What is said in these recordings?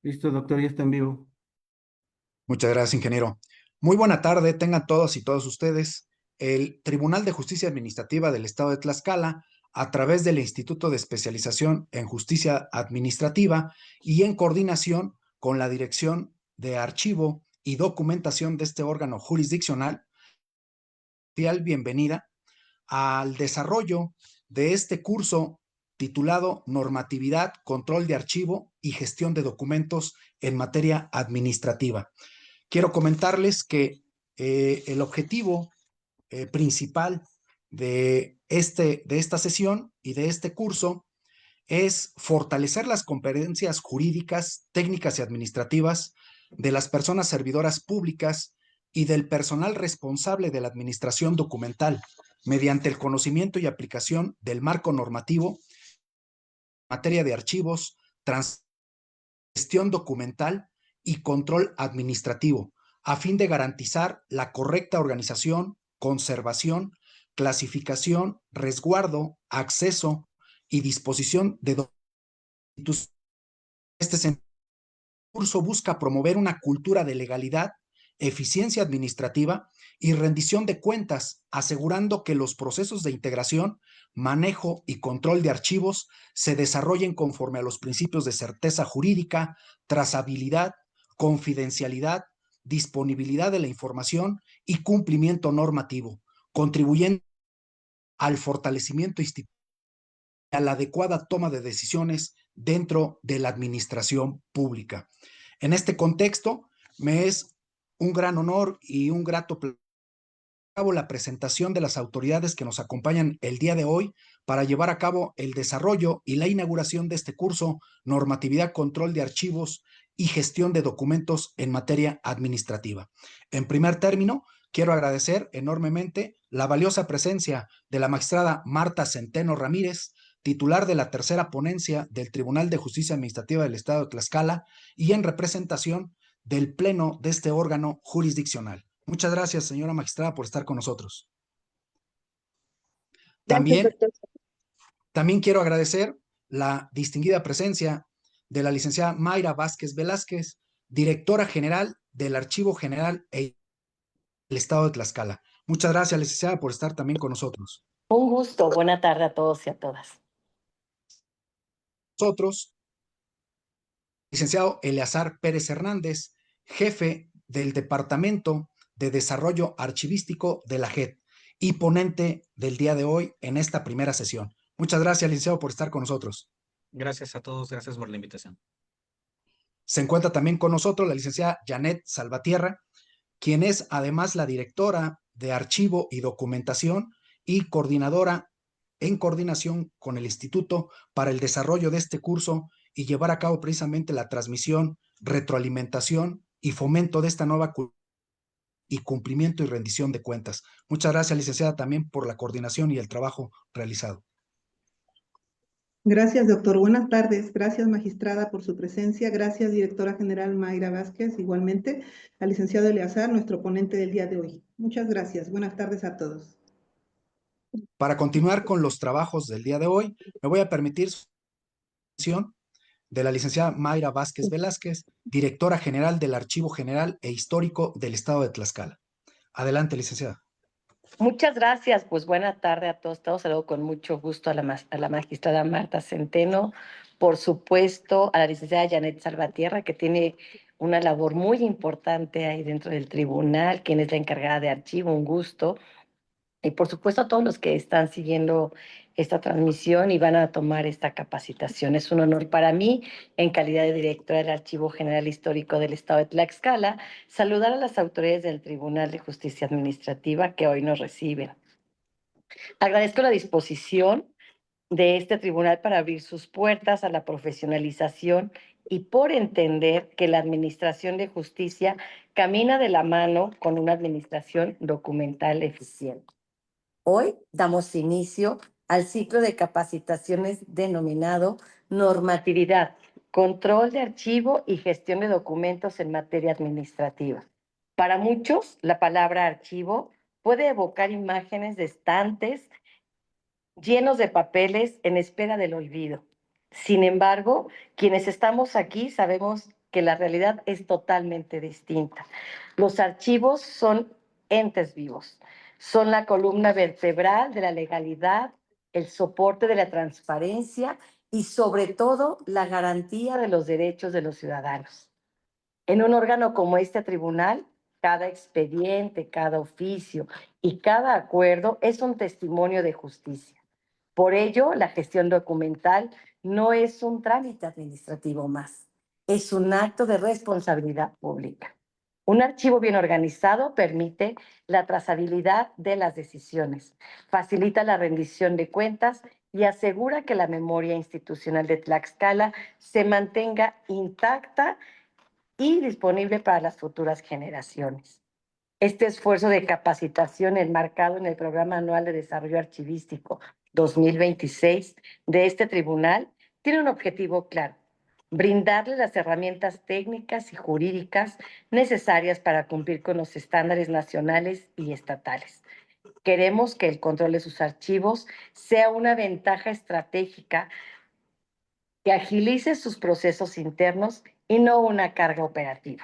Listo, doctor, ya está en vivo. Muchas gracias, ingeniero. Muy buena tarde, tengan todos y todas ustedes. El Tribunal de Justicia Administrativa del Estado de Tlaxcala, a través del Instituto de Especialización en Justicia Administrativa y en coordinación con la Dirección de Archivo y Documentación de este órgano jurisdiccional, bienvenida al desarrollo de este curso titulado Normatividad, Control de Archivo y Gestión de Documentos en materia administrativa. Quiero comentarles que el objetivo principal de esta sesión y de este curso es fortalecer las competencias jurídicas, técnicas y administrativas de las personas servidoras públicas y del personal responsable de la administración documental mediante el conocimiento y aplicación del marco normativo en materia de archivos, gestión documental y control administrativo, a fin de garantizar la correcta organización, conservación, clasificación, resguardo, acceso y disposición de documentos. Este curso busca promover una cultura de legalidad, eficiencia administrativa y rendición de cuentas, asegurando que los procesos de integración, manejo y control de archivos se desarrollen conforme a los principios de certeza jurídica, trazabilidad, confidencialidad, disponibilidad de la información y cumplimiento normativo, contribuyendo al fortalecimiento institucional, a la adecuada toma de decisiones dentro de la administración pública. En este contexto, me es un gran honor y un grato cabo la presentación de las autoridades que nos acompañan el día de hoy para llevar a cabo el desarrollo y la inauguración de este curso Normatividad, Control de Archivos y Gestión de Documentos en materia administrativa. En primer término, quiero agradecer enormemente la valiosa presencia de la magistrada Marta Centeno Ramírez, titular de la tercera ponencia del Tribunal de Justicia Administrativa del Estado de Tlaxcala y en representación del Pleno de este órgano jurisdiccional. Muchas gracias, señora magistrada, por estar con nosotros. Gracias, También, doctor. también quiero agradecer la distinguida presencia de la licenciada Mayra Vázquez Velázquez, directora general del Archivo General del Estado de Tlaxcala. Muchas gracias, licenciada, por estar también con nosotros. Un gusto. Buena tarde a todos y a todas. Nosotros, licenciado Eleazar Pérez Hernández, jefe del Departamento de Desarrollo Archivístico de la JED y ponente del día de hoy en esta primera sesión. Muchas gracias, licenciado, por estar con nosotros. Gracias a todos, gracias por la invitación. Se encuentra también con nosotros la licenciada Janet Salvatierra, quien es además la directora de Archivo y Documentación y coordinadora en coordinación con el Instituto para el desarrollo de este curso y llevar a cabo precisamente la transmisión, retroalimentación y fomento de esta nueva cultura y cumplimiento y rendición de cuentas. Muchas gracias, licenciada, también por la coordinación y el trabajo realizado. Gracias, doctor. Buenas tardes. Gracias, magistrada, por su presencia. Gracias, directora general Mayra Vázquez. Igualmente, al licenciado Eleazar, nuestro ponente del día de hoy. Muchas gracias. Buenas tardes a todos. Para continuar con los trabajos del día de hoy, me voy a permitir de la licenciada Mayra Vázquez Velázquez, directora general del Archivo General e Histórico del Estado de Tlaxcala. Adelante, licenciada. Muchas gracias. Pues buena tarde a todos. Todos saludo con mucho gusto a la magistrada Marta Centeno, por supuesto a la licenciada Janet Salvatierra, que tiene una labor muy importante ahí dentro del tribunal, quien es la encargada de archivo, un gusto. Y por supuesto a todos los que están siguiendo esta transmisión y van a tomar esta capacitación. Es un honor para mí, en calidad de directora del Archivo General Histórico del Estado de Tlaxcala, saludar a las autoridades del Tribunal de Justicia Administrativa que hoy nos reciben. Agradezco la disposición de este tribunal para abrir sus puertas a la profesionalización y por entender que la administración de justicia camina de la mano con una administración documental eficiente. Hoy damos inicio al ciclo de capacitaciones denominado Normatividad, Control de Archivo y Gestión de Documentos en materia administrativa. Para muchos, la palabra archivo puede evocar imágenes de estantes llenos de papeles en espera del olvido. Sin embargo, quienes estamos aquí sabemos que la realidad es totalmente distinta. Los archivos son entes vivos, son la columna vertebral de la legalidad, el soporte de la transparencia y sobre todo la garantía de los derechos de los ciudadanos. En un órgano como este tribunal, cada expediente, cada oficio y cada acuerdo es un testimonio de justicia. Por ello, la gestión documental no es un trámite administrativo más, es un acto de responsabilidad pública. Un archivo bien organizado permite la trazabilidad de las decisiones, facilita la rendición de cuentas y asegura que la memoria institucional de Tlaxcala se mantenga intacta y disponible para las futuras generaciones. Este esfuerzo de capacitación enmarcado en el Programa Anual de Desarrollo Archivístico 2026 de este tribunal tiene un objetivo claro: brindarle las herramientas técnicas y jurídicas necesarias para cumplir con los estándares nacionales y estatales. Queremos que el control de sus archivos sea una ventaja estratégica que agilice sus procesos internos y no una carga operativa.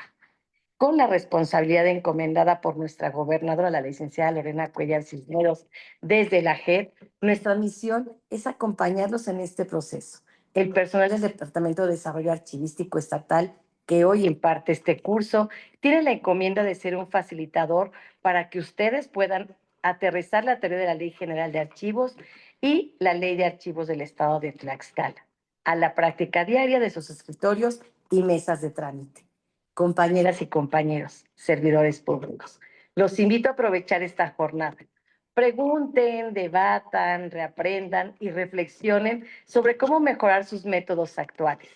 Con la responsabilidad encomendada por nuestra gobernadora, la licenciada Lorena Cuellar Cisneros, desde la JEP, nuestra misión es acompañarlos en este proceso. El personal del Departamento de Desarrollo Archivístico Estatal, que hoy imparte este curso, tiene la encomienda de ser un facilitador para que ustedes puedan aterrizar la teoría de la Ley General de Archivos y la Ley de Archivos del Estado de Tlaxcala a la práctica diaria de sus escritorios y mesas de trámite. Compañeras y compañeros, servidores públicos, los invito a aprovechar esta jornada. Pregunten, debatan, reaprendan y reflexionen sobre cómo mejorar sus métodos actuales.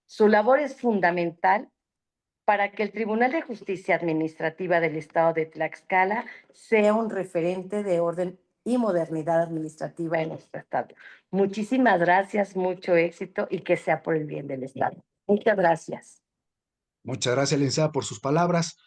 Su labor es fundamental para que el Tribunal de Justicia Administrativa del Estado de Tlaxcala sea un referente de orden y modernidad administrativa en nuestro Estado. Muchísimas gracias, mucho éxito y que sea por el bien del Estado. Muchas gracias. Muchas gracias, licenciada, por sus palabras.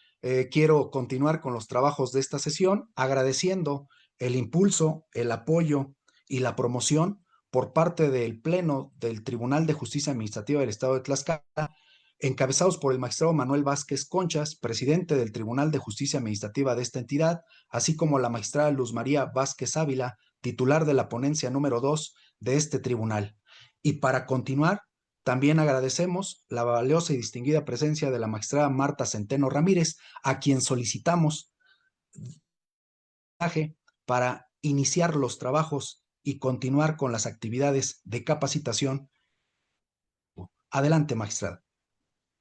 Quiero continuar con los trabajos de esta sesión agradeciendo el impulso, el apoyo y la promoción por parte del Pleno del Tribunal de Justicia Administrativa del Estado de Tlaxcala, encabezados por el magistrado Manuel Vázquez Conchas, presidente del Tribunal de Justicia Administrativa de esta entidad, así como la magistrada Luz María Vázquez Ávila, titular de la ponencia número 2 de este tribunal. Y para continuar, también agradecemos la valiosa y distinguida presencia de la magistrada Marta Centeno Ramírez, a quien solicitamos para iniciar los trabajos y continuar con las actividades de capacitación. Adelante, magistrada.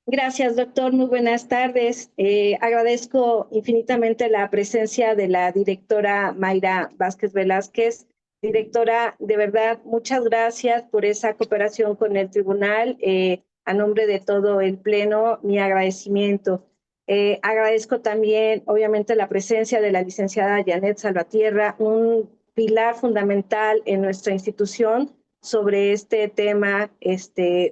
Gracias, doctor. Muy buenas tardes. Agradezco infinitamente la presencia de la directora Mayra Vázquez Velázquez. Directora, de verdad, muchas gracias por esa cooperación con el tribunal. A nombre de todo el Pleno, mi agradecimiento. Agradezco también, obviamente, la presencia de la licenciada Janet Salvatierra, un pilar fundamental en nuestra institución sobre este tema,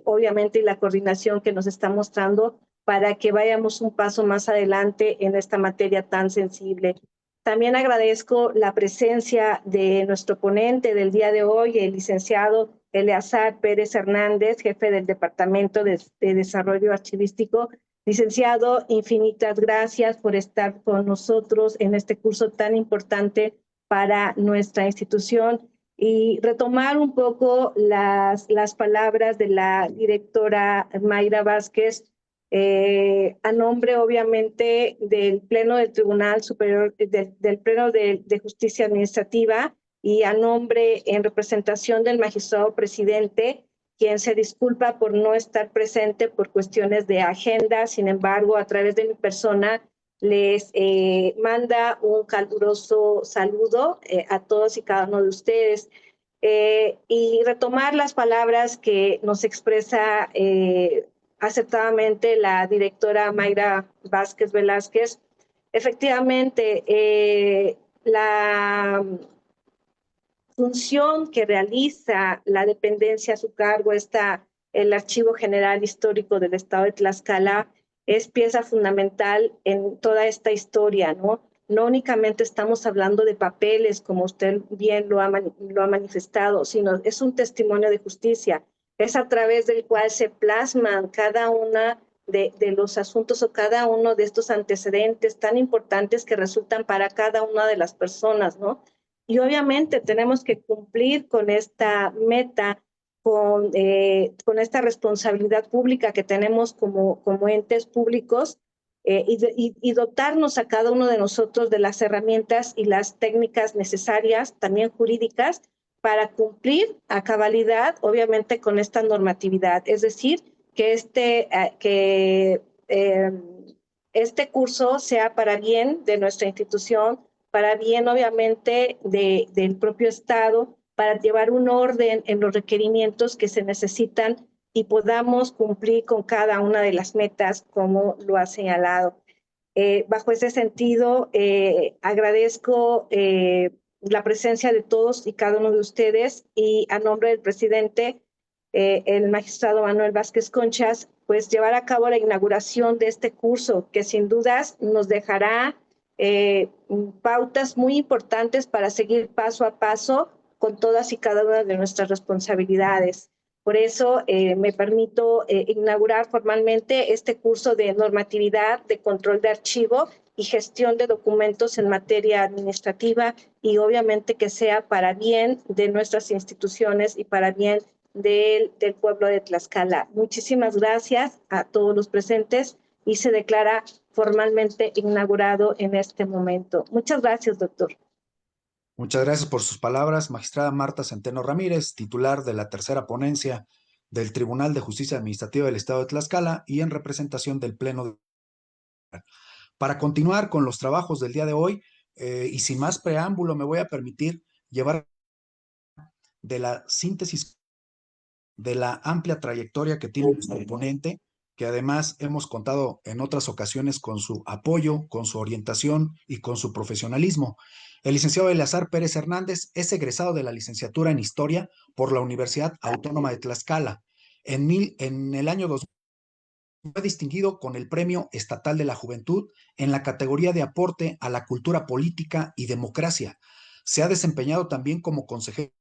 obviamente, y la coordinación que nos está mostrando para que vayamos un paso más adelante en esta materia tan sensible. También agradezco la presencia de nuestro ponente del día de hoy, el licenciado Eleazar Pérez Hernández, jefe del Departamento de Desarrollo Archivístico. Licenciado, infinitas gracias por estar con nosotros en este curso tan importante para nuestra institución. Y retomar un poco las palabras de la directora Mayra Vázquez, a nombre, obviamente, del Pleno del Tribunal Superior, del Pleno de Justicia Administrativa, y a nombre, en representación del magistrado presidente, quien se disculpa por no estar presente por cuestiones de agenda. Sin embargo, a través de mi persona, les manda un caluroso saludo a todos y cada uno de ustedes, y retomar las palabras que nos expresa acertadamente la directora Mayra Vázquez Velázquez. Efectivamente, la función que realiza la dependencia a su cargo, el Archivo General Histórico del Estado de Tlaxcala, es pieza fundamental en toda esta historia, ¿no? No únicamente estamos hablando de papeles, como usted bien lo ha manifestado, sino es un testimonio de justicia. Es a través del cual se plasman cada una de los asuntos o cada uno de estos antecedentes tan importantes que resultan para cada una de las personas, ¿no? Y obviamente tenemos que cumplir con esta meta, con esta responsabilidad pública que tenemos como entes públicos, y dotarnos a cada uno de nosotros de las herramientas y las técnicas necesarias, también jurídicas, para cumplir a cabalidad, obviamente, con esta normatividad. Es decir, que este curso sea para bien de nuestra institución, para bien, obviamente, del propio Estado, para llevar un orden en los requerimientos que se necesitan y podamos cumplir con cada una de las metas como lo ha señalado. Bajo ese sentido, agradezco la presencia de todos y cada uno de ustedes y a nombre del presidente, el magistrado Manuel Vázquez Conchas, pues llevar a cabo la inauguración de este curso que sin dudas nos dejará pautas muy importantes para seguir paso a paso con todas y cada una de nuestras responsabilidades. Por eso me permito inaugurar formalmente este curso de normatividad, de control de archivo y gestión de documentos en materia administrativa, y obviamente que sea para bien de nuestras instituciones y para bien del pueblo de Tlaxcala. Muchísimas gracias a todos los presentes y se declara formalmente inaugurado en este momento. Muchas gracias, doctor. Muchas gracias por sus palabras, magistrada Marta Centeno Ramírez, titular de la tercera ponencia del Tribunal de Justicia Administrativa del Estado de Tlaxcala y en representación del Pleno. Para continuar con los trabajos del día de hoy, y sin más preámbulo, me voy a permitir llevar de la síntesis de la amplia trayectoria que tiene nuestro ponente, que además hemos contado en otras ocasiones con su apoyo, con su orientación y con su profesionalismo. El licenciado Eleazar Pérez Hernández es egresado de la licenciatura en Historia por la Universidad Autónoma de Tlaxcala. En el año 2000 fue distinguido con el Premio Estatal de la Juventud en la categoría de aporte a la cultura política y democracia. Se ha desempeñado también como consejero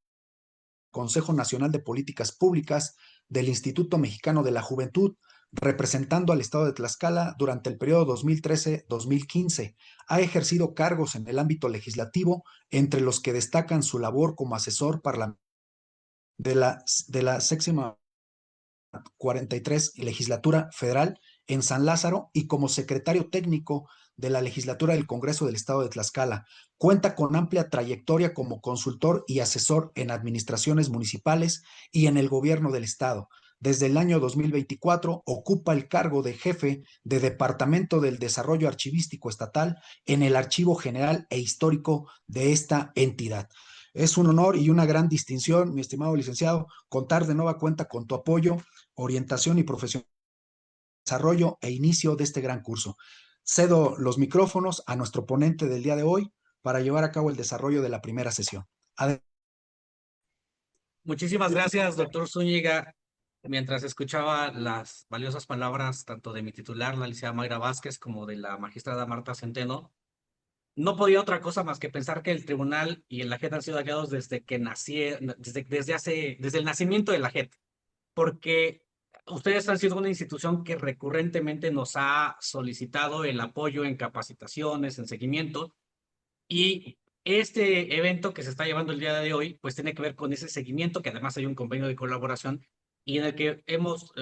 Consejo Nacional de Políticas Públicas del Instituto Mexicano de la Juventud, representando al Estado de Tlaxcala durante el periodo 2013-2015. Ha ejercido cargos en el ámbito legislativo, entre los que destacan su labor como asesor parlamentario de la 43 Legislatura Federal en San Lázaro y como secretario técnico de la Legislatura del Congreso del Estado de Tlaxcala. Cuenta con amplia trayectoria como consultor y asesor en administraciones municipales y en el gobierno del Estado. Desde el año 2024 ocupa el cargo de jefe de Departamento del Desarrollo Archivístico Estatal en el Archivo General e Histórico de esta entidad. Es un honor y una gran distinción, mi estimado licenciado, contar de nueva cuenta con tu apoyo, orientación y profesional desarrollo e inicio de este gran curso. Cedo los micrófonos a nuestro ponente del día de hoy para llevar a cabo el desarrollo de la primera sesión. Muchísimas gracias, doctor Zúñiga. Mientras escuchaba las valiosas palabras tanto de mi titular, la licenciada Mayra Vázquez, como de la magistrada Marta Centeno, no podía otra cosa más que pensar que el tribunal y el JET han sido aliados desde que desde el nacimiento de la JET, porque ustedes han sido una institución que recurrentemente nos ha solicitado el apoyo en capacitaciones, en seguimiento, y este evento que se está llevando el día de hoy, pues tiene que ver con ese seguimiento, que además hay un convenio de colaboración y en el que hemos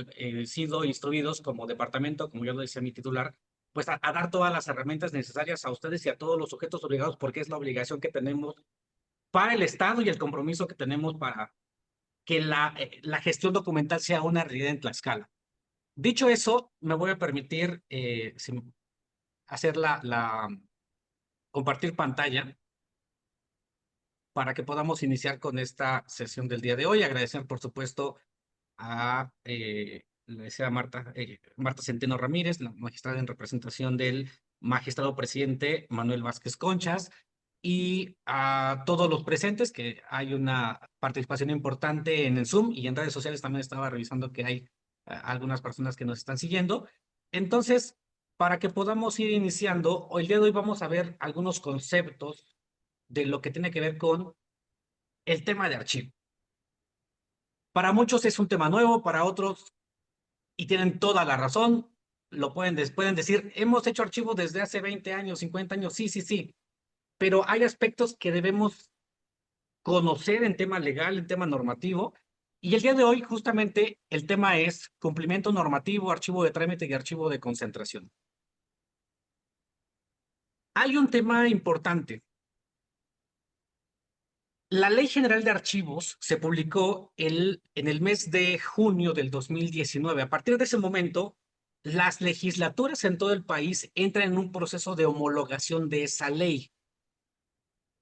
sido instruidos como departamento, como yo lo decía mi titular, pues a dar todas las herramientas necesarias a ustedes y a todos los sujetos obligados, porque es la obligación que tenemos para el Estado y el compromiso que tenemos para que la gestión documental sea una realidad en Tlaxcala. Dicho eso, me voy a permitir hacer compartir pantalla para que podamos iniciar con esta sesión del día de hoy. Agradecer, por supuesto, a la licenciada Marta Centeno Ramírez, la magistrada en representación del magistrado presidente Manuel Vázquez Conchas, y a todos los presentes, que hay una participación importante en el Zoom y en redes sociales. También estaba revisando que hay algunas personas que nos están siguiendo. Entonces, para que podamos ir iniciando, hoy día de hoy vamos a ver algunos conceptos de lo que tiene que ver con el tema de archivo. Para muchos es un tema nuevo, para otros, y tienen toda la razón, pueden decir, hemos hecho archivos desde hace 20 años, 50 años, sí, sí, sí, pero hay aspectos que debemos conocer en tema legal, en tema normativo, y el día de hoy justamente el tema es cumplimiento normativo, archivo de trámite y archivo de concentración. Hay un tema importante. La Ley General de Archivos se publicó en el mes de junio del 2019. A partir de ese momento, las legislaturas en todo el país entran en un proceso de homologación de esa ley.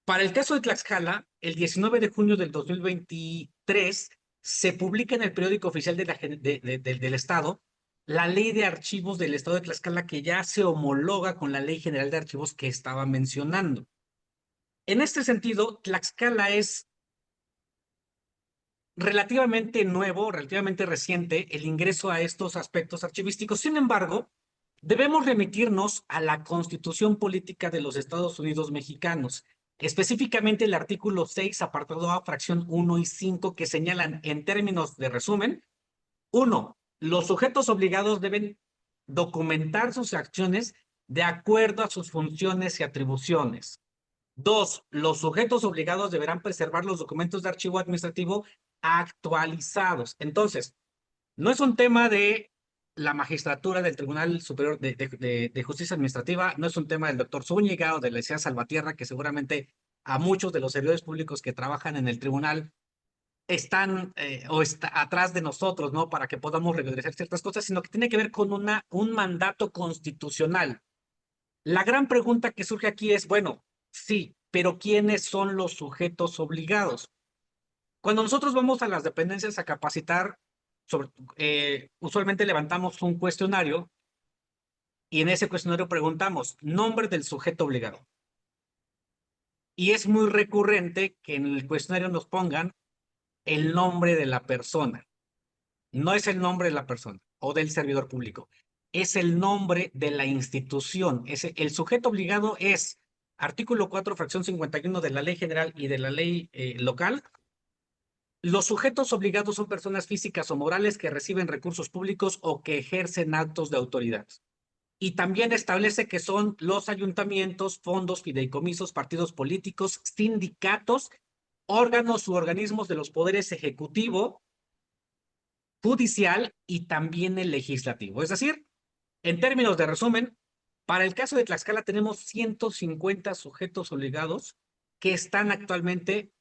Para el caso de Tlaxcala, el 19 de junio del 2023 se publica en el periódico oficial del Estado la Ley de Archivos del Estado de Tlaxcala, que ya se homologa con la Ley General de Archivos que estaba mencionando. En este sentido, Tlaxcala es relativamente nuevo, relativamente reciente el ingreso a estos aspectos archivísticos. Sin embargo, debemos remitirnos a la Constitución Política de los Estados Unidos Mexicanos, específicamente el artículo 6, apartado A, fracción 1 y 5, que señalan en términos de resumen: 1. Los sujetos obligados deben documentar sus acciones de acuerdo a sus funciones y atribuciones. 2. Los sujetos obligados deberán preservar los documentos de archivo administrativo actualizados. Entonces, no es un tema de la magistratura del Tribunal Superior de Justicia Administrativa, no es un tema del doctor Zúñiga o de la licenciada Salvatierra, que seguramente a muchos de los servidores públicos que trabajan en el tribunal están atrás de nosotros, ¿no? Para que podamos regularizar ciertas cosas, sino que tiene que ver con un mandato constitucional. La gran pregunta que surge aquí es, bueno, sí, pero ¿quiénes son los sujetos obligados? Cuando nosotros vamos a las dependencias a capacitar, usualmente levantamos un cuestionario y en ese cuestionario preguntamos nombre del sujeto obligado. Y es muy recurrente que en el cuestionario nos pongan el nombre de la persona. No es el nombre de la persona o del servidor público, es el nombre de la institución. El sujeto obligado es artículo 4, fracción 51 de la Ley General y de la Ley local. Los sujetos obligados son personas físicas o morales que reciben recursos públicos o que ejercen actos de autoridad. Y también establece que son los ayuntamientos, fondos, fideicomisos, partidos políticos, sindicatos, órganos u organismos de los poderes ejecutivo, judicial y también el legislativo. Es decir, en términos de resumen, para el caso de Tlaxcala tenemos 150 sujetos obligados que están actualmente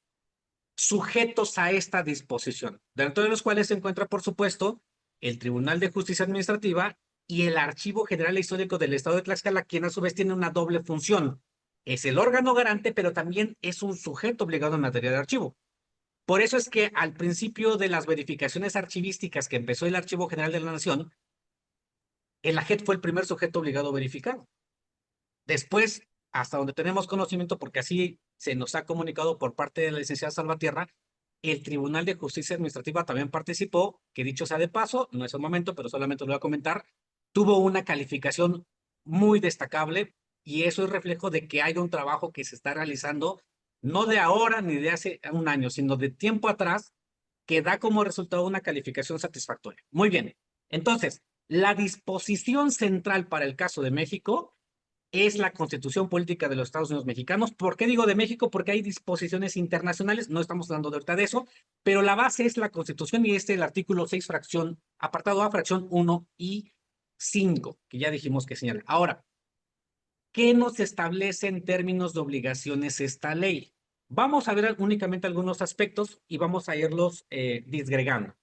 sujetos a esta disposición, dentro de los cuales se encuentra, por supuesto, el Tribunal de Justicia Administrativa y el Archivo General e Histórico del Estado de Tlaxcala, quien a su vez tiene una doble función. Es el órgano garante, pero también es un sujeto obligado en materia de archivo. Por eso es que al principio de las verificaciones archivísticas que empezó el Archivo General de la Nación, el AGET fue el primer sujeto obligado verificado. Después, hasta donde tenemos conocimiento, porque así se nos ha comunicado por parte de la licenciada Salvatierra, el Tribunal de Justicia Administrativa también participó, que dicho sea de paso, no es el momento, pero solamente lo voy a comentar, tuvo una calificación muy destacable y eso es reflejo de que hay un trabajo que se está realizando, no de ahora ni de hace un año, sino de tiempo atrás, que da como resultado una calificación satisfactoria. Muy bien, entonces, la disposición central para el caso de México es la Constitución Política de los Estados Unidos Mexicanos. ¿Por qué digo de México? Porque hay disposiciones internacionales, no estamos hablando de ahorita de eso, pero la base es la Constitución y el artículo 6, apartado A, fracción 1 y 5, que ya dijimos que señala. Ahora, ¿qué nos establece en términos de obligaciones esta ley? Vamos a ver únicamente algunos aspectos y vamos a irlos disgregando.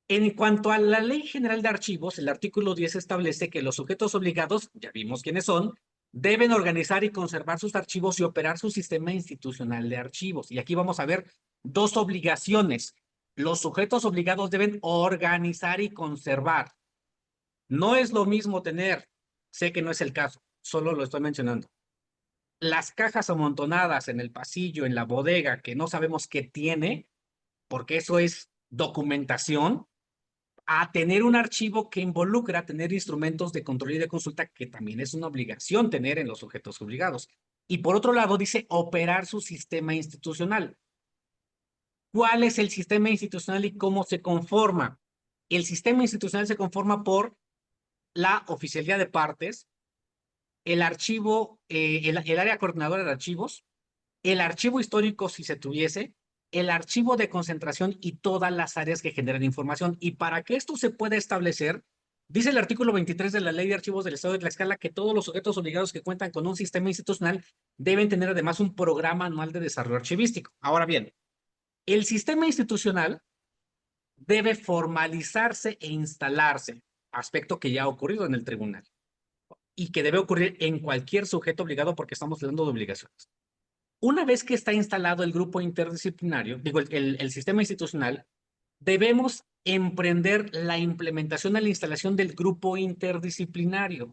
En cuanto a la Ley General de Archivos, el artículo 10 establece que los sujetos obligados, ya vimos quiénes son, deben organizar y conservar sus archivos y operar su sistema institucional de archivos. Y aquí vamos a ver dos obligaciones. Los sujetos obligados deben organizar y conservar. No es lo mismo tener, sé que no es el caso, solo lo estoy mencionando, las cajas amontonadas en el pasillo, en la bodega, que no sabemos qué tiene, porque eso es documentación, a tener un archivo que involucra tener instrumentos de control y de consulta, que también es una obligación tener en los sujetos obligados. Y por otro lado, dice operar su sistema institucional. ¿Cuál es el sistema institucional y cómo se conforma? El sistema institucional se conforma por la oficialía de partes, el archivo, el área coordinadora de archivos, el archivo histórico si se tuviese, el archivo de concentración y todas las áreas que generan información. Y para que esto se pueda establecer, dice el artículo 23 de la Ley de Archivos del Estado de Tlaxcala que todos los sujetos obligados que cuentan con un sistema institucional deben tener además un programa anual de desarrollo archivístico. Ahora bien, el sistema institucional debe formalizarse e instalarse, aspecto que ya ha ocurrido en el tribunal y que debe ocurrir en cualquier sujeto obligado porque estamos hablando de obligaciones. Una vez que está instalado el grupo interdisciplinario, digo, el sistema institucional, debemos emprender la implementación a la instalación del grupo interdisciplinario.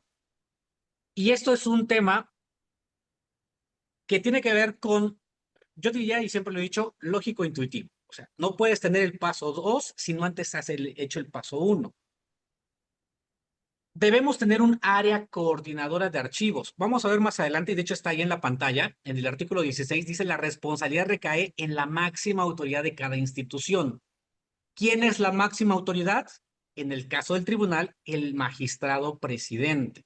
Y esto es un tema que tiene que ver con, yo diría, y siempre lo he dicho, lógico-intuitivo. O sea, no puedes tener el paso 2 si no antes has hecho el paso 1. Debemos tener un área coordinadora de archivos. Vamos a ver más adelante, y de hecho está ahí en la pantalla, en el artículo 16 dice la responsabilidad recae en la máxima autoridad de cada institución. ¿Quién es la máxima autoridad? En el caso del tribunal, el magistrado presidente.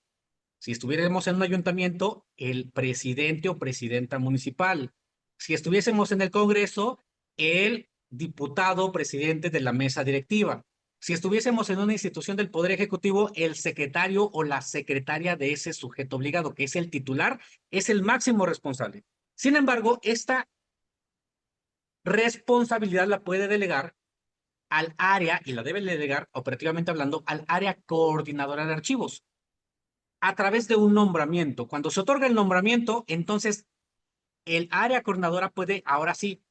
Si estuviéramos en un ayuntamiento, el presidente o presidenta municipal. Si estuviésemos en el Congreso, el diputado presidente de la mesa directiva. Si estuviésemos en una institución del Poder Ejecutivo, el secretario o la secretaria de ese sujeto obligado, que es el titular, es el máximo responsable. Sin embargo, esta responsabilidad la puede delegar al área, y la debe delegar, operativamente hablando, al área coordinadora de archivos, a través de un nombramiento. Cuando se otorga el nombramiento, entonces el área coordinadora puede, ahora sí,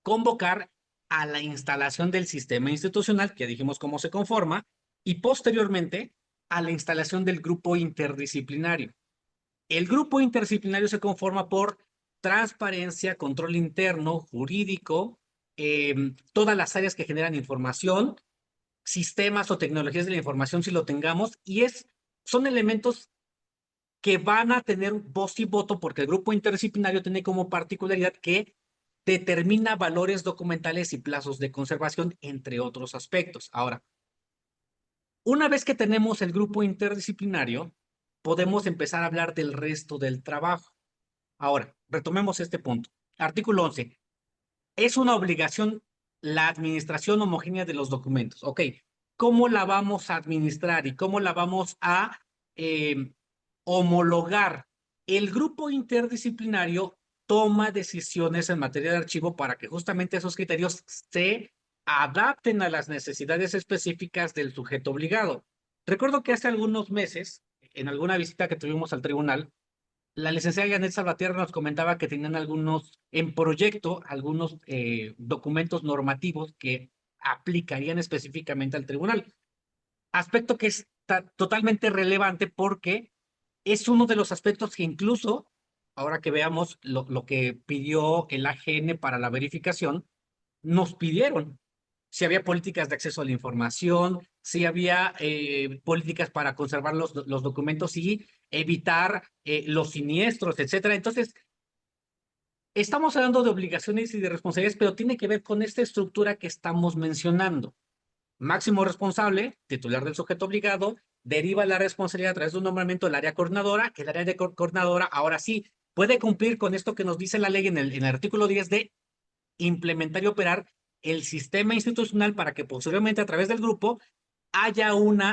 convocar a la instalación del sistema institucional, que ya dijimos cómo se conforma, y posteriormente a la instalación del grupo interdisciplinario. El grupo interdisciplinario se conforma por transparencia, control interno, jurídico, todas las áreas que generan información, sistemas o tecnologías de la información si lo tengamos, y son elementos que van a tener voz y voto porque el grupo interdisciplinario tiene como particularidad que determina valores documentales y plazos de conservación, entre otros aspectos. Ahora, una vez que tenemos el grupo interdisciplinario, podemos empezar a hablar del resto del trabajo. Ahora, retomemos este punto. Artículo 11. Es una obligación la administración homogénea de los documentos. Ok, ¿cómo la vamos a administrar y cómo la vamos a homologar? El grupo interdisciplinario toma decisiones en materia de archivo para que justamente esos criterios se adapten a las necesidades específicas del sujeto obligado. Recuerdo que hace algunos meses, en alguna visita que tuvimos al tribunal, la licenciada Janet Salvatierra nos comentaba que tenían en proyecto, algunos documentos normativos que aplicarían específicamente al tribunal. Aspecto que es totalmente relevante porque es uno de los aspectos que incluso, ahora que veamos lo que pidió el AGN para la verificación, nos pidieron si había políticas de acceso a la información, si había políticas para conservar los documentos y evitar los siniestros, etcétera. Entonces, estamos hablando de obligaciones y de responsabilidades, pero tiene que ver con esta estructura que estamos mencionando. Máximo responsable, titular del sujeto obligado, deriva la responsabilidad a través de un nombramiento del área coordinadora. El área de coordinadora, ahora sí, puede cumplir con esto que nos dice la ley en el artículo 10 de implementar y operar el sistema institucional para que posteriormente a través del grupo haya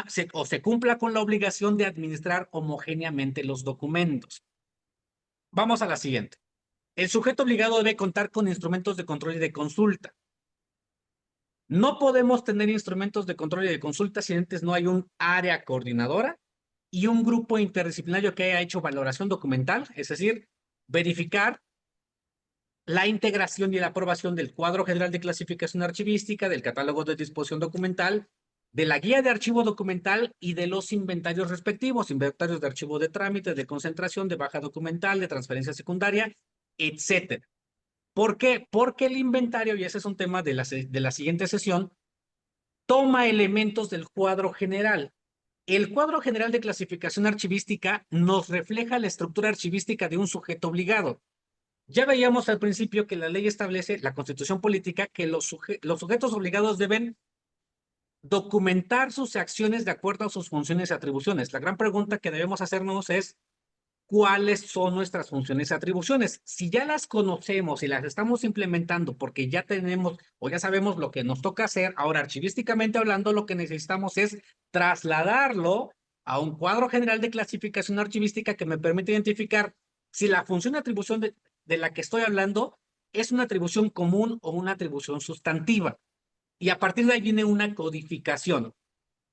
se cumpla con la obligación de administrar homogéneamente los documentos. Vamos a la siguiente. El sujeto obligado debe contar con instrumentos de control y de consulta. No podemos tener instrumentos de control y de consulta si antes no hay un área coordinadora y un grupo interdisciplinario que haya hecho valoración documental, es decir, verificar la integración y la aprobación del cuadro general de clasificación archivística, del catálogo de disposición documental, de la guía de archivo documental y de los inventarios respectivos, inventarios de archivo de trámite, de concentración, de baja documental, de transferencia secundaria, etcétera. ¿Por qué? Porque el inventario, y ese es un tema de la siguiente sesión, toma elementos del cuadro general. El cuadro general de clasificación archivística nos refleja la estructura archivística de un sujeto obligado. Ya veíamos al principio que la ley establece, la Constitución política, que los sujetos obligados deben documentar sus acciones de acuerdo a sus funciones y atribuciones. La gran pregunta que debemos hacernos es, ¿cuáles son nuestras funciones y atribuciones? Si ya las conocemos y las estamos implementando porque ya tenemos o ya sabemos lo que nos toca hacer, ahora archivísticamente hablando, lo que necesitamos es trasladarlo a un cuadro general de clasificación archivística que me permite identificar si la función de atribución de la que estoy hablando es una atribución común o una atribución sustantiva. Y a partir de ahí viene una codificación.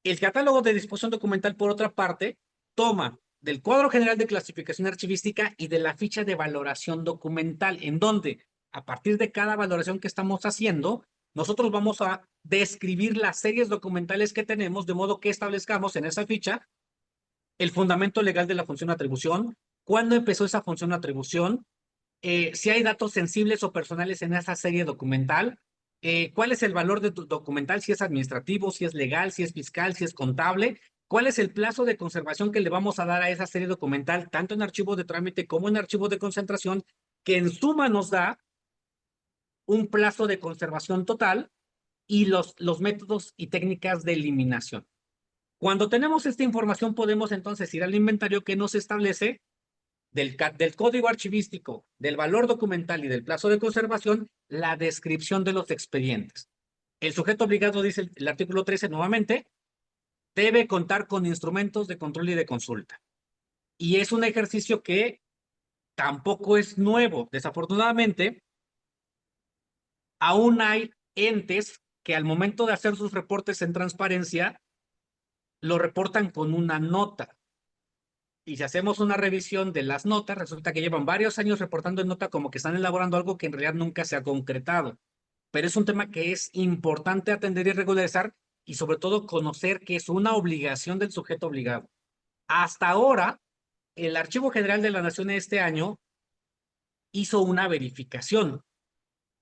El catálogo de disposición documental, por otra parte, toma del cuadro general de clasificación archivística y de la ficha de valoración documental, en donde, a partir de cada valoración que estamos haciendo, nosotros vamos a describir las series documentales que tenemos, de modo que establezcamos en esa ficha el fundamento legal de la función de atribución, cuándo empezó esa función de atribución, si hay datos sensibles o personales en esa serie documental, cuál es el valor de tu documental, si es administrativo, si es legal, si es fiscal, si es contable, cuál es el plazo de conservación que le vamos a dar a esa serie documental, tanto en archivo de trámite como en archivo de concentración, que en suma nos da un plazo de conservación total y los métodos y técnicas de eliminación. Cuando tenemos esta información, podemos entonces ir al inventario que nos establece del código archivístico, del valor documental y del plazo de conservación, la descripción de los expedientes. El sujeto obligado, dice el artículo 13 nuevamente, debe contar con instrumentos de control y de consulta. Y es un ejercicio que tampoco es nuevo. Desafortunadamente, aún hay entes que al momento de hacer sus reportes en transparencia, lo reportan con una nota. Y si hacemos una revisión de las notas, resulta que llevan varios años reportando en nota como que están elaborando algo que en realidad nunca se ha concretado. Pero es un tema que es importante atender y regularizar y sobre todo conocer que es una obligación del sujeto obligado. Hasta ahora, el Archivo General de la Nación este año hizo una verificación.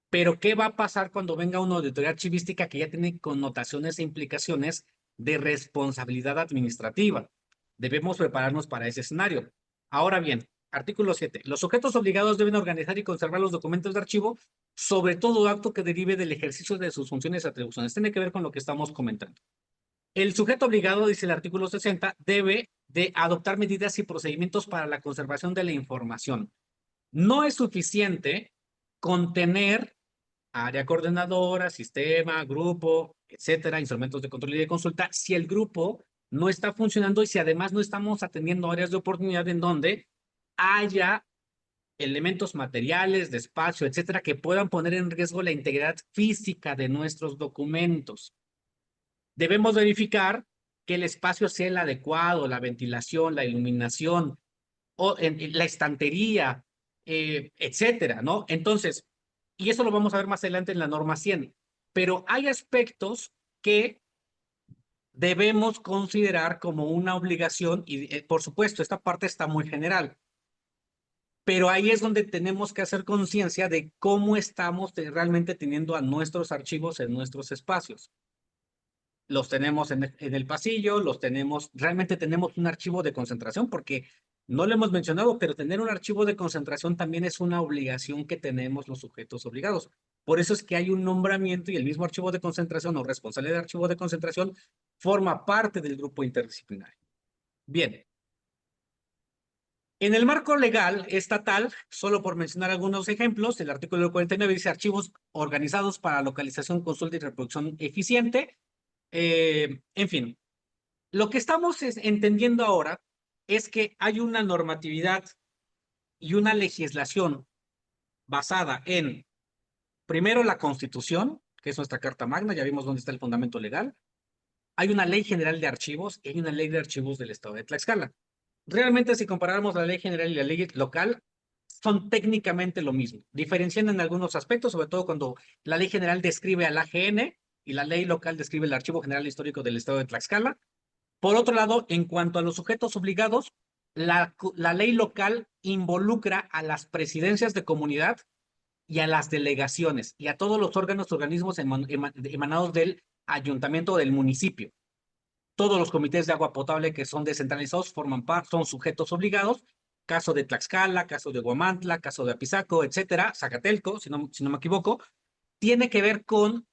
Pero ¿qué va a pasar cuando venga una auditoría archivística que ya tiene connotaciones e implicaciones de responsabilidad administrativa? Debemos prepararnos para ese escenario. Ahora bien, artículo 7. Los sujetos obligados deben organizar y conservar los documentos de archivo, sobre todo acto que derive del ejercicio de sus funciones y atribuciones. Tiene que ver con lo que estamos comentando. El sujeto obligado, dice el artículo 60, debe de adoptar medidas y procedimientos para la conservación de la información. No es suficiente contener área coordinadora, sistema, grupo, etcétera, instrumentos de control y de consulta, si el grupo no está funcionando y si además no estamos atendiendo áreas de oportunidad en donde haya elementos materiales, de espacio, etcétera, que puedan poner en riesgo la integridad física de nuestros documentos. Debemos verificar que el espacio sea el adecuado, la ventilación, la iluminación, o la estantería, etcétera, ¿no? Entonces, y eso lo vamos a ver más adelante en la norma 100, pero hay aspectos que debemos considerar como una obligación y, por supuesto, esta parte está muy general, pero ahí es donde tenemos que hacer conciencia de cómo estamos realmente teniendo a nuestros archivos en nuestros espacios. Los tenemos en el pasillo, los tenemos, realmente tenemos un archivo de concentración, porque no lo hemos mencionado, pero tener un archivo de concentración también es una obligación que tenemos los sujetos obligados. Por eso es que hay un nombramiento y el mismo archivo de concentración o responsable de archivo de concentración forma parte del grupo interdisciplinario. Bien. En el marco legal estatal, solo por mencionar algunos ejemplos, el artículo 49 dice archivos organizados para localización, consulta y reproducción eficiente. En fin, lo que estamos entendiendo ahora es que hay una normatividad y una legislación basada en, primero, la Constitución, que es nuestra Carta Magna, ya vimos dónde está el fundamento legal. Hay una Ley General de Archivos y hay una Ley de Archivos del Estado de Tlaxcala. Realmente, si comparamos la Ley General y la Ley Local, son técnicamente lo mismo, diferenciando en algunos aspectos, sobre todo cuando la Ley General describe al AGN y la Ley Local describe el Archivo General Histórico del Estado de Tlaxcala. Por otro lado, en cuanto a los sujetos obligados, la ley local involucra a las presidencias de comunidad y a las delegaciones y a todos los órganos, organismos emanados del ayuntamiento o del municipio. Todos los comités de agua potable que son descentralizados forman parte, son sujetos obligados. Caso de Tlaxcala, caso de Huamantla, caso de Apizaco, etcétera, Zacatelco, si no me equivoco, tiene que ver con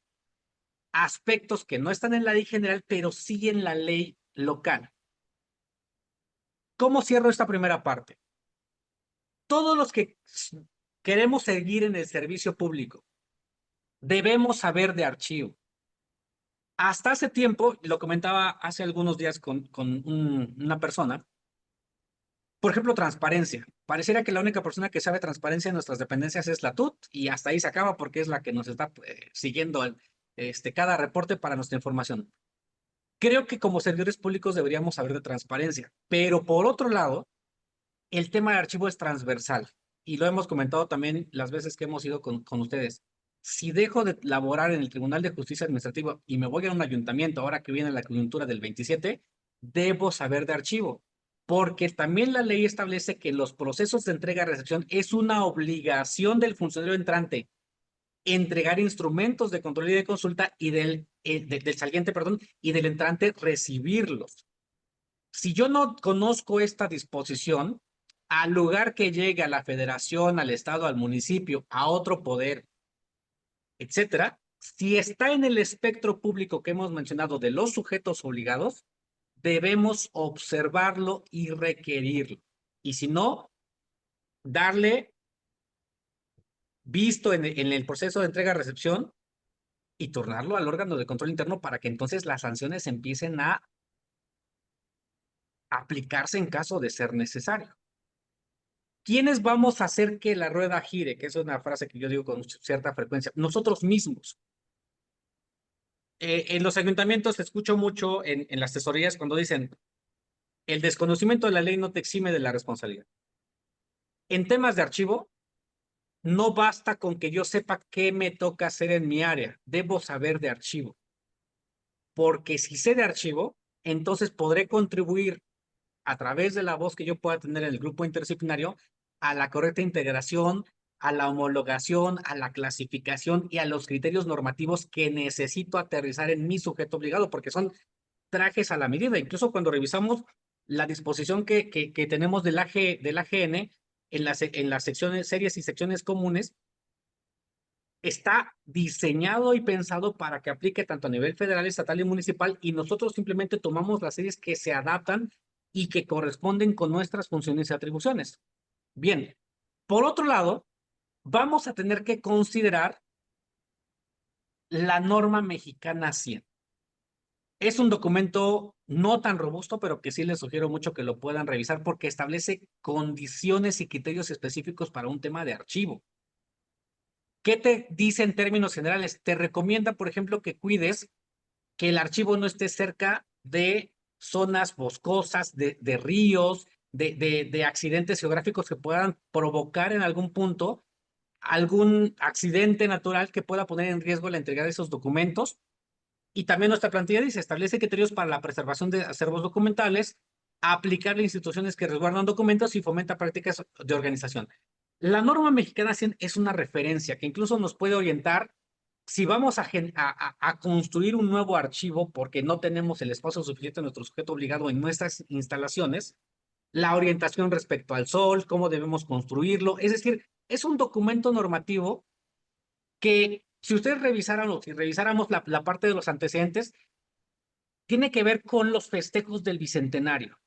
aspectos que no están en la ley general, pero sí en la ley local. ¿Cómo cierro esta primera parte? Todos los que queremos seguir en el servicio público debemos saber de archivo. Hasta hace tiempo, lo comentaba hace algunos días con una persona, por ejemplo, transparencia. Pareciera que la única persona que sabe transparencia en nuestras dependencias es la TUT y hasta ahí se acaba porque es la que nos está siguiendo cada reporte para nuestra información. Creo que como servidores públicos deberíamos saber de transparencia, pero por otro lado, el tema de archivo es transversal y lo hemos comentado también las veces que hemos ido con ustedes. Si dejo de laborar en el Tribunal de Justicia Administrativa y me voy a un ayuntamiento ahora que viene la coyuntura del 27, debo saber de archivo, porque también la ley establece que los procesos de entrega-recepción es una obligación del funcionario entrante entregar instrumentos de control y de consulta y del saliente, perdón, y del entrante recibirlos. Si yo no conozco esta disposición, al lugar que llegue a la federación, al estado, al municipio, a otro poder, etcétera, si está en el espectro público que hemos mencionado de los sujetos obligados, debemos observarlo y requerirlo. Y si no, darle visto en el proceso de entrega-recepción y turnarlo al órgano de control interno para que entonces las sanciones empiecen a aplicarse en caso de ser necesario. ¿Quiénes vamos a hacer que la rueda gire? Que es una frase que yo digo con cierta frecuencia. Nosotros mismos. En los ayuntamientos escucho mucho en las tesorías cuando dicen el desconocimiento de la ley no te exime de la responsabilidad. En temas de archivo, no basta con que yo sepa qué me toca hacer en mi área. Debo saber de archivo. Porque si sé de archivo, entonces podré contribuir a través de la voz que yo pueda tener en el grupo interdisciplinario a la correcta integración, a la homologación, a la clasificación y a los criterios normativos que necesito aterrizar en mi sujeto obligado, porque son trajes a la medida. Incluso cuando revisamos la disposición que tenemos del AGN en las secciones, series y secciones comunes, está diseñado y pensado para que aplique tanto a nivel federal, estatal y municipal, y nosotros simplemente tomamos las series que se adaptan y que corresponden con nuestras funciones y atribuciones. Bien, por otro lado, vamos a tener que considerar la norma mexicana 100. Es un documento no tan robusto, pero que sí les sugiero mucho que lo puedan revisar porque establece condiciones y criterios específicos para un tema de archivo. ¿Qué te dice en términos generales? Te recomienda, por ejemplo, que cuides que el archivo no esté cerca de zonas boscosas, de ríos, de accidentes geográficos que puedan provocar en algún punto algún accidente natural que pueda poner en riesgo la entrega de esos documentos. Y también nuestra plantilla dice, establece criterios para la preservación de acervos documentales, aplicar a instituciones que resguardan documentos y fomenta prácticas de organización. La norma mexicana 100 es una referencia que incluso nos puede orientar si vamos a construir un nuevo archivo porque no tenemos el espacio suficiente en nuestro sujeto obligado en nuestras instalaciones, la orientación respecto al sol, cómo debemos construirlo. Es decir, es un documento normativo que si ustedes revisaran o si revisáramos la parte de los antecedentes, tiene que ver con los festejos del Bicentenario.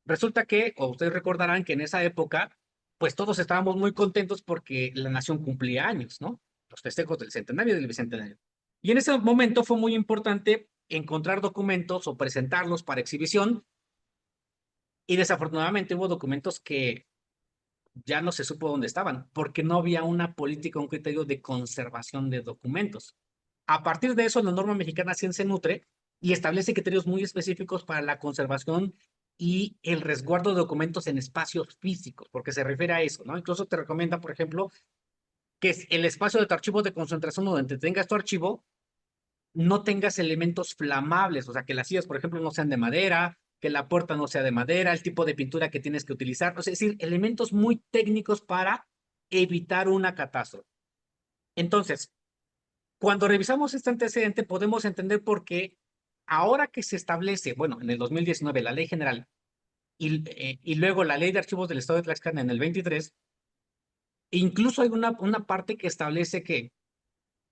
Resulta que, o ustedes recordarán que en esa época, pues todos estábamos muy contentos porque la nación cumplía años, ¿no? Los festejos del centenario y del bicentenario. Y en ese momento fue muy importante encontrar documentos o presentarlos para exhibición. Y desafortunadamente hubo documentos que ya no se supo dónde estaban, porque no había una política, un criterio de conservación de documentos. A partir de eso, la norma mexicana 100 se nutre y establece criterios muy específicos para la conservación y el resguardo de documentos en espacios físicos, porque se refiere a eso, ¿no? Incluso te recomienda, por ejemplo, que el espacio de tu archivo de concentración donde tengas tu archivo no tengas elementos flamables, o sea, que las sillas, por ejemplo, no sean de madera, que la puerta no sea de madera, el tipo de pintura que tienes que utilizar, es decir, elementos muy técnicos para evitar una catástrofe. Entonces, cuando revisamos este antecedente, podemos entender por qué ahora que se establece, bueno, en el 2019 la ley general y luego la ley de archivos del Estado de Tlaxcala en el 23, incluso hay una parte que establece que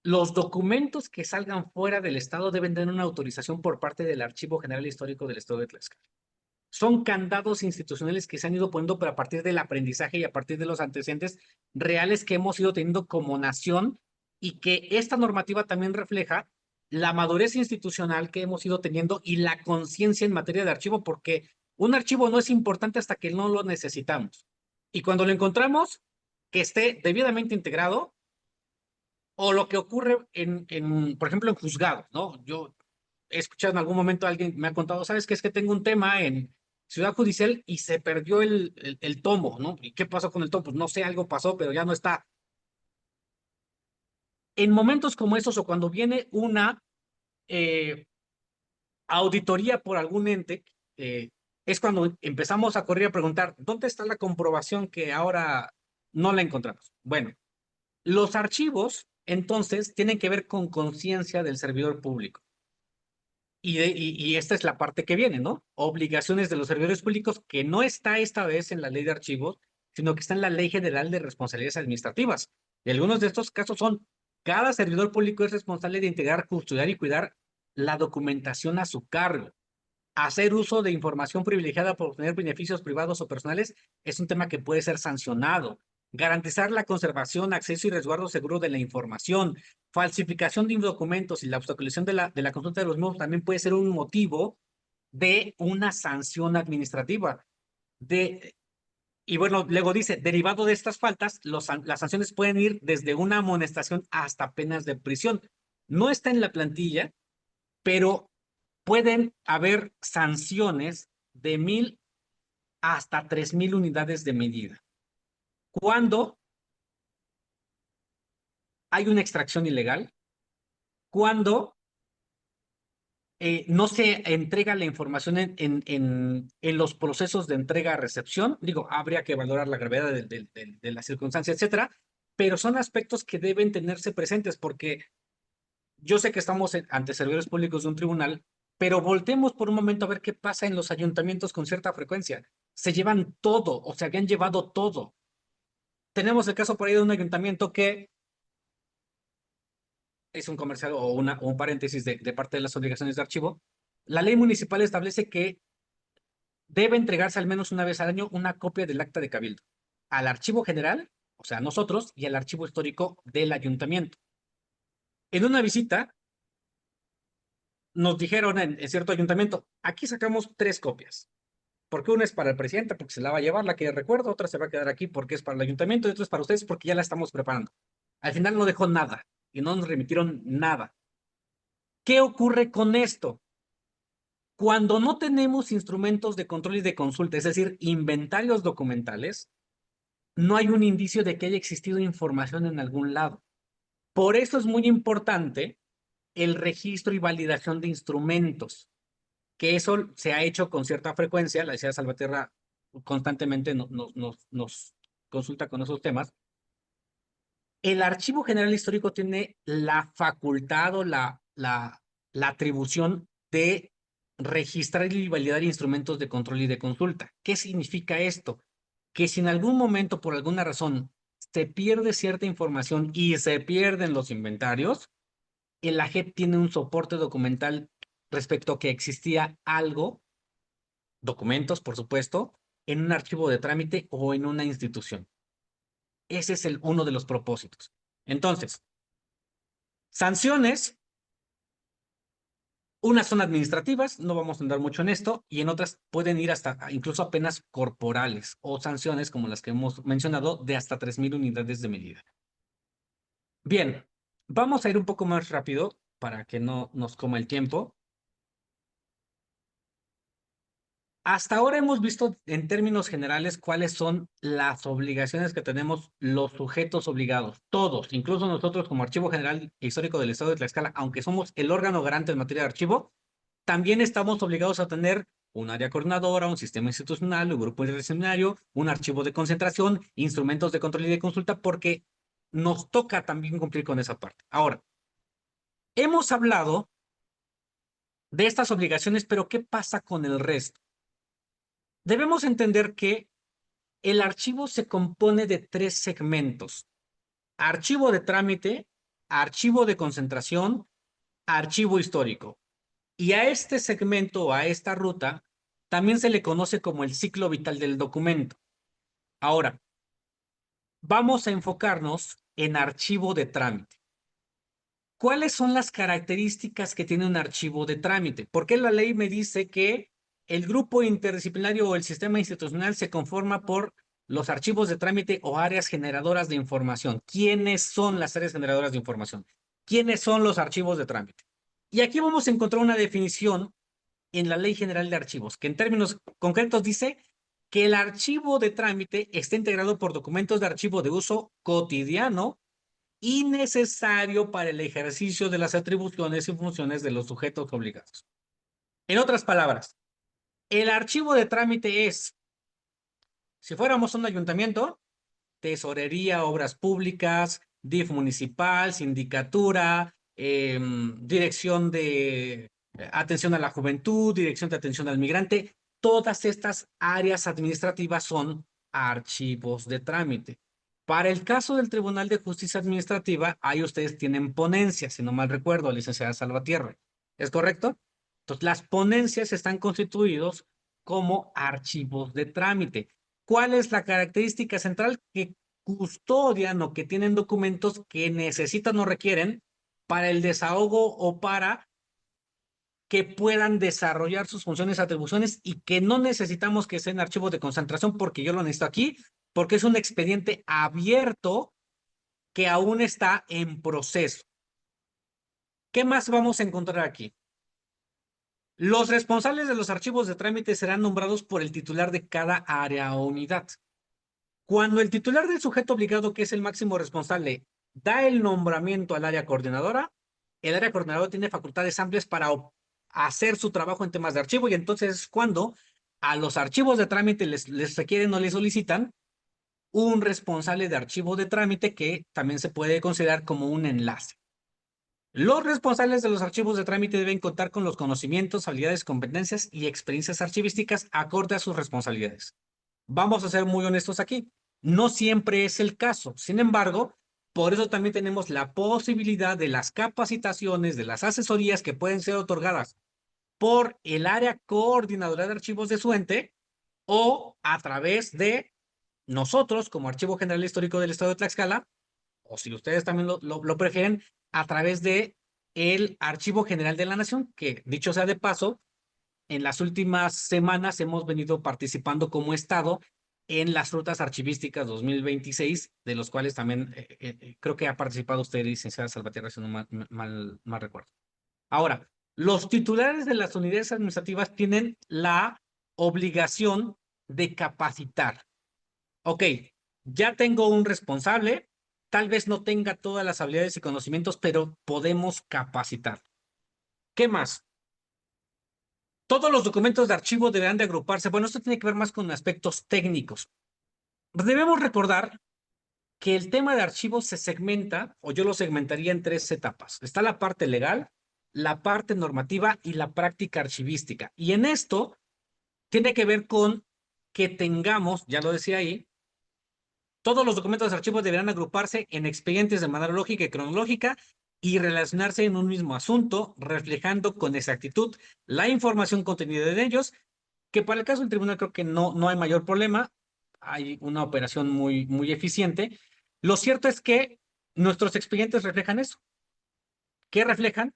los documentos que salgan fuera del Estado deben tener una autorización por parte del Archivo General Histórico del Estado de Tlaxcala. Son candados institucionales que se han ido poniendo, pero a partir del aprendizaje y a partir de los antecedentes reales que hemos ido teniendo como nación, y que esta normativa también refleja la madurez institucional que hemos ido teniendo y la conciencia en materia de archivo, porque un archivo no es importante hasta que no lo necesitamos. Y cuando lo encontramos, que esté debidamente integrado, o lo que ocurre por ejemplo, en juzgados, ¿no? Yo he escuchado en algún momento a alguien me ha contado, ¿sabes qué? Es que tengo un tema en Ciudad Judicial y se perdió el tomo, ¿no? ¿Y qué pasó con el tomo? Pues no sé, algo pasó, pero ya no está. En momentos como esos, o cuando viene una auditoría por algún ente, es cuando empezamos a correr a preguntar, ¿dónde está la comprobación que ahora no la encontramos? Bueno, los archivos, entonces, tienen que ver con conciencia del servidor público. Y esta es la parte que viene, ¿no? Obligaciones de los servidores públicos, que no está esta vez en la ley de archivos, sino que está en la Ley General de Responsabilidades Administrativas. Y algunos de estos casos son, cada servidor público es responsable de integrar, custodiar y cuidar la documentación a su cargo. Hacer uso de información privilegiada por obtener beneficios privados o personales es un tema que puede ser sancionado. Garantizar la conservación, acceso y resguardo seguro de la información. Falsificación de documentos y la obstaculización de la consulta de los mismos también puede ser un motivo de una sanción administrativa. Y bueno, luego dice, derivado de estas faltas, las sanciones pueden ir desde una amonestación hasta penas de prisión. No está en la plantilla, pero pueden haber sanciones de 1,000 hasta 3,000 unidades de medida. Cuando hay una extracción ilegal, cuando no se entrega la información en los procesos de entrega-recepción, digo, habría que valorar la gravedad de la circunstancia, etcétera, pero son aspectos que deben tenerse presentes, porque yo sé que estamos ante servidores públicos de un tribunal, pero voltemos por un momento a ver qué pasa en los ayuntamientos con cierta frecuencia. Se llevan todo, o se habían llevado todo. Tenemos el caso por ahí de un ayuntamiento que es un comercial o un paréntesis de parte de las obligaciones de archivo. La ley municipal establece que debe entregarse al menos una vez al año una copia del acta de cabildo al archivo general, o sea, a nosotros, y al archivo histórico del ayuntamiento. En una visita, nos dijeron en cierto ayuntamiento, aquí sacamos 3 copias, porque una es para el presidente, porque se la va a llevar, la que recuerdo, otra se va a quedar aquí porque es para el ayuntamiento, y otra es para ustedes porque ya la estamos preparando. Al final no dejó nada, y no nos remitieron nada. ¿Qué ocurre con esto? Cuando no tenemos instrumentos de control y de consulta, es decir, inventarios documentales, no hay un indicio de que haya existido información en algún lado. Por eso es muy importante el registro y validación de instrumentos, que eso se ha hecho con cierta frecuencia. La licenciada Salvatierra constantemente nos consulta con esos temas. El Archivo General Histórico tiene la facultad o la atribución de registrar y validar instrumentos de control y de consulta. ¿Qué significa esto? Que si en algún momento, por alguna razón, se pierde cierta información y se pierden los inventarios, el AGEP tiene un soporte documental respecto a que existía algo, documentos, por supuesto, en un archivo de trámite o en una institución. Ese es uno de los propósitos. Entonces, sanciones, unas son administrativas, no vamos a andar mucho en esto, y en otras pueden ir hasta incluso a penas corporales o sanciones como las que hemos mencionado de hasta 3,000 unidades de medida. Bien, vamos a ir un poco más rápido para que no nos coma el tiempo. Hasta ahora hemos visto en términos generales cuáles son las obligaciones que tenemos los sujetos obligados, todos, incluso nosotros como Archivo General Histórico del Estado de Tlaxcala, aunque somos el órgano garante en materia de archivo, también estamos obligados a tener un área coordinadora, un sistema institucional, un grupo interdisciplinario, un archivo de concentración, instrumentos de control y de consulta, porque nos toca también cumplir con esa parte. Ahora, hemos hablado de estas obligaciones, pero ¿qué pasa con el resto? Debemos entender que el archivo se compone de 3 segmentos: archivo de trámite, archivo de concentración, archivo histórico. Y a este segmento o a esta ruta también se le conoce como el ciclo vital del documento. Ahora, vamos a enfocarnos en archivo de trámite. ¿Cuáles son las características que tiene un archivo de trámite? ¿Por qué la ley me dice que el grupo interdisciplinario o el sistema institucional se conforma por los archivos de trámite o áreas generadoras de información? ¿Quiénes son las áreas generadoras de información? ¿Quiénes son los archivos de trámite? Y aquí vamos a encontrar una definición en la Ley General de Archivos, que en términos concretos dice que el archivo de trámite está integrado por documentos de archivo de uso cotidiano y necesario para el ejercicio de las atribuciones y funciones de los sujetos obligados. En otras palabras, el archivo de trámite es, si fuéramos un ayuntamiento, tesorería, obras públicas, DIF municipal, sindicatura, dirección de atención a la juventud, dirección de atención al migrante, todas estas áreas administrativas son archivos de trámite. Para el caso del Tribunal de Justicia Administrativa, ahí ustedes tienen ponencias, si no mal recuerdo, licenciada Salvatierra. ¿Es correcto? Entonces, las ponencias están constituidos como archivos de trámite. ¿Cuál es la característica central? Que custodian o que tienen documentos que necesitan o requieren para el desahogo o para que puedan desarrollar sus funciones y atribuciones y que no necesitamos que sean archivos de concentración porque yo lo necesito aquí, porque es un expediente abierto que aún está en proceso. ¿Qué más vamos a encontrar aquí? Los responsables de los archivos de trámite serán nombrados por el titular de cada área o unidad. Cuando el titular del sujeto obligado, que es el máximo responsable, da el nombramiento al área coordinadora, el área coordinadora tiene facultades amplias para hacer su trabajo en temas de archivo y entonces es cuando a los archivos de trámite les requieren o les solicitan un responsable de archivo de trámite que también se puede considerar como un enlace. Los responsables de los archivos de trámite deben contar con los conocimientos, habilidades, competencias y experiencias archivísticas acorde a sus responsabilidades. Vamos a ser muy honestos aquí. No siempre es el caso. Sin embargo, por eso también tenemos la posibilidad de las capacitaciones, de las asesorías que pueden ser otorgadas por el área coordinadora de archivos de su ente o a través de nosotros como Archivo General Histórico del Estado de Tlaxcala, o si ustedes también lo prefieren, a través de el Archivo General de la Nación, que dicho sea de paso, en las últimas semanas hemos venido participando como Estado en las rutas archivísticas 2026, de los cuales también creo que ha participado usted, licenciada Salvatierra, si no mal recuerdo. Ahora, los titulares de las unidades administrativas tienen la obligación de capacitar. Ok, ya tengo un responsable, tal vez no tenga todas las habilidades y conocimientos, pero podemos capacitar. ¿Qué más? Todos los documentos de archivo deberán de agruparse. Bueno, esto tiene que ver más con aspectos técnicos. Debemos recordar que el tema de archivos se segmenta, o yo lo segmentaría en 3 etapas. Está la parte legal, la parte normativa y la práctica archivística. Y en esto tiene que ver con que tengamos, ya lo decía ahí, todos los documentos de archivo deberán agruparse en expedientes de manera lógica y cronológica y relacionarse en un mismo asunto, reflejando con exactitud la información contenida en ellos, que para el caso del tribunal creo que no hay mayor problema, hay una operación muy eficiente. Lo cierto es que nuestros expedientes reflejan eso. ¿Qué reflejan?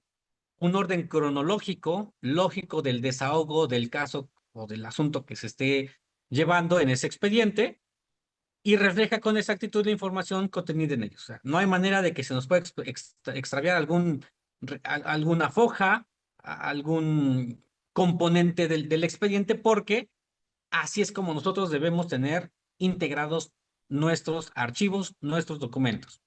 Un orden cronológico, lógico del desahogo del caso o del asunto que se esté llevando en ese expediente, y refleja con exactitud la información contenida en ellos. O sea, no hay manera de que se nos pueda extraviar alguna foja, algún componente del expediente, porque así es como nosotros debemos tener integrados nuestros archivos, nuestros documentos.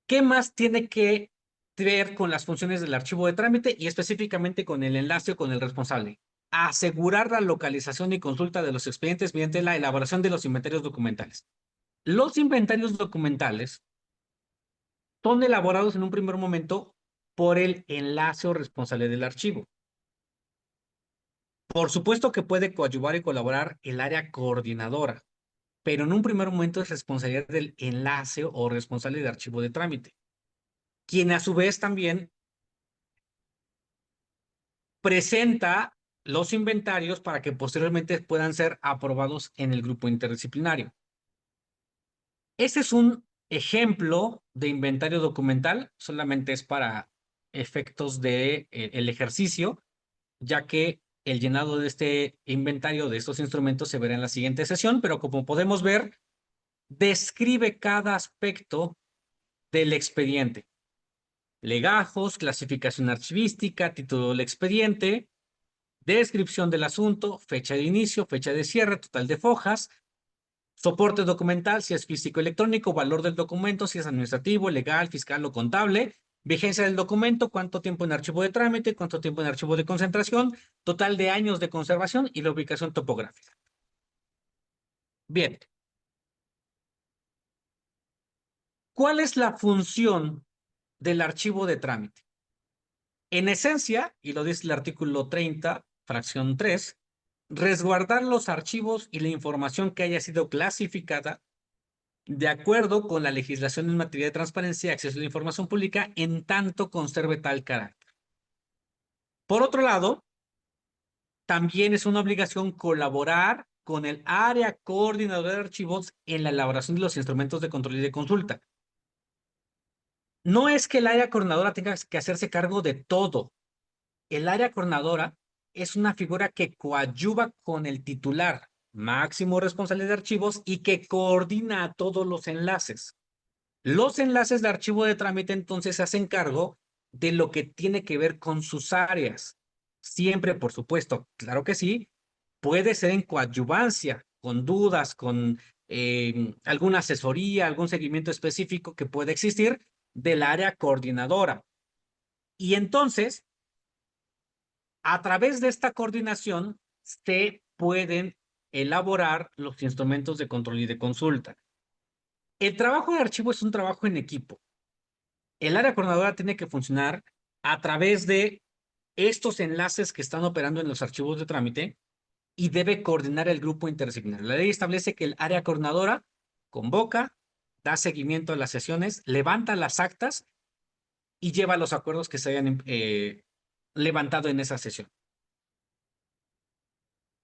¿Qué más tiene que ver con las funciones del archivo de trámite y específicamente con el enlace o con el responsable? Asegurar la localización y consulta de los expedientes mediante la elaboración de los inventarios documentales. Los inventarios documentales son elaborados en un primer momento por el enlace o responsable del archivo. Por supuesto que puede coadyuvar y colaborar el área coordinadora. pero en un primer momento es responsabilidad del enlace o responsable de archivo de trámite, quien a su vez también presenta los inventarios para que posteriormente puedan ser aprobados en el grupo interdisciplinario. Este es un ejemplo de inventario documental, solamente es para efectos de el ejercicio, ya que el llenado de este inventario de estos instrumentos se verá en la siguiente sesión, pero como podemos ver, describe cada aspecto del expediente. Legajos, clasificación archivística, título del expediente, descripción del asunto, fecha de inicio, fecha de cierre, total de fojas, soporte documental, si es físico electrónico, valor del documento, si es administrativo, legal, fiscal o contable, vigencia del documento, cuánto tiempo en archivo de trámite, cuánto tiempo en archivo de concentración, total de años de conservación y la ubicación topográfica. Bien. ¿Cuál es la función del archivo de trámite? En esencia, y lo dice el artículo 30, fracción 3, resguardar los archivos y la información que haya sido clasificada de acuerdo con la legislación en materia de transparencia y acceso a la información pública, en tanto conserve tal carácter. Por otro lado, también es una obligación colaborar con el área coordinadora de archivos en la elaboración de los instrumentos de control y de consulta. No es que el área coordinadora tenga que hacerse cargo de todo. El área coordinadora es una figura que coadyuva con el titular, máximo responsable de archivos, y que coordina a todos los enlaces. Los enlaces de archivo de trámite entonces se hacen cargo de lo que tiene que ver con sus áreas. Siempre, por supuesto, claro que sí, puede ser en coadyuvancia, con dudas, con alguna asesoría, algún seguimiento específico que pueda existir del área coordinadora. Y entonces, a través de esta coordinación, se pueden elaborar los instrumentos de control y de consulta. El trabajo de archivo es un trabajo en equipo. El área coordinadora tiene que funcionar a través de estos enlaces que están operando en los archivos de trámite y debe coordinar el grupo interdisciplinario. La ley establece que el área coordinadora convoca, da seguimiento a las sesiones, levanta las actas y lleva los acuerdos que se hayan levantado en esa sesión.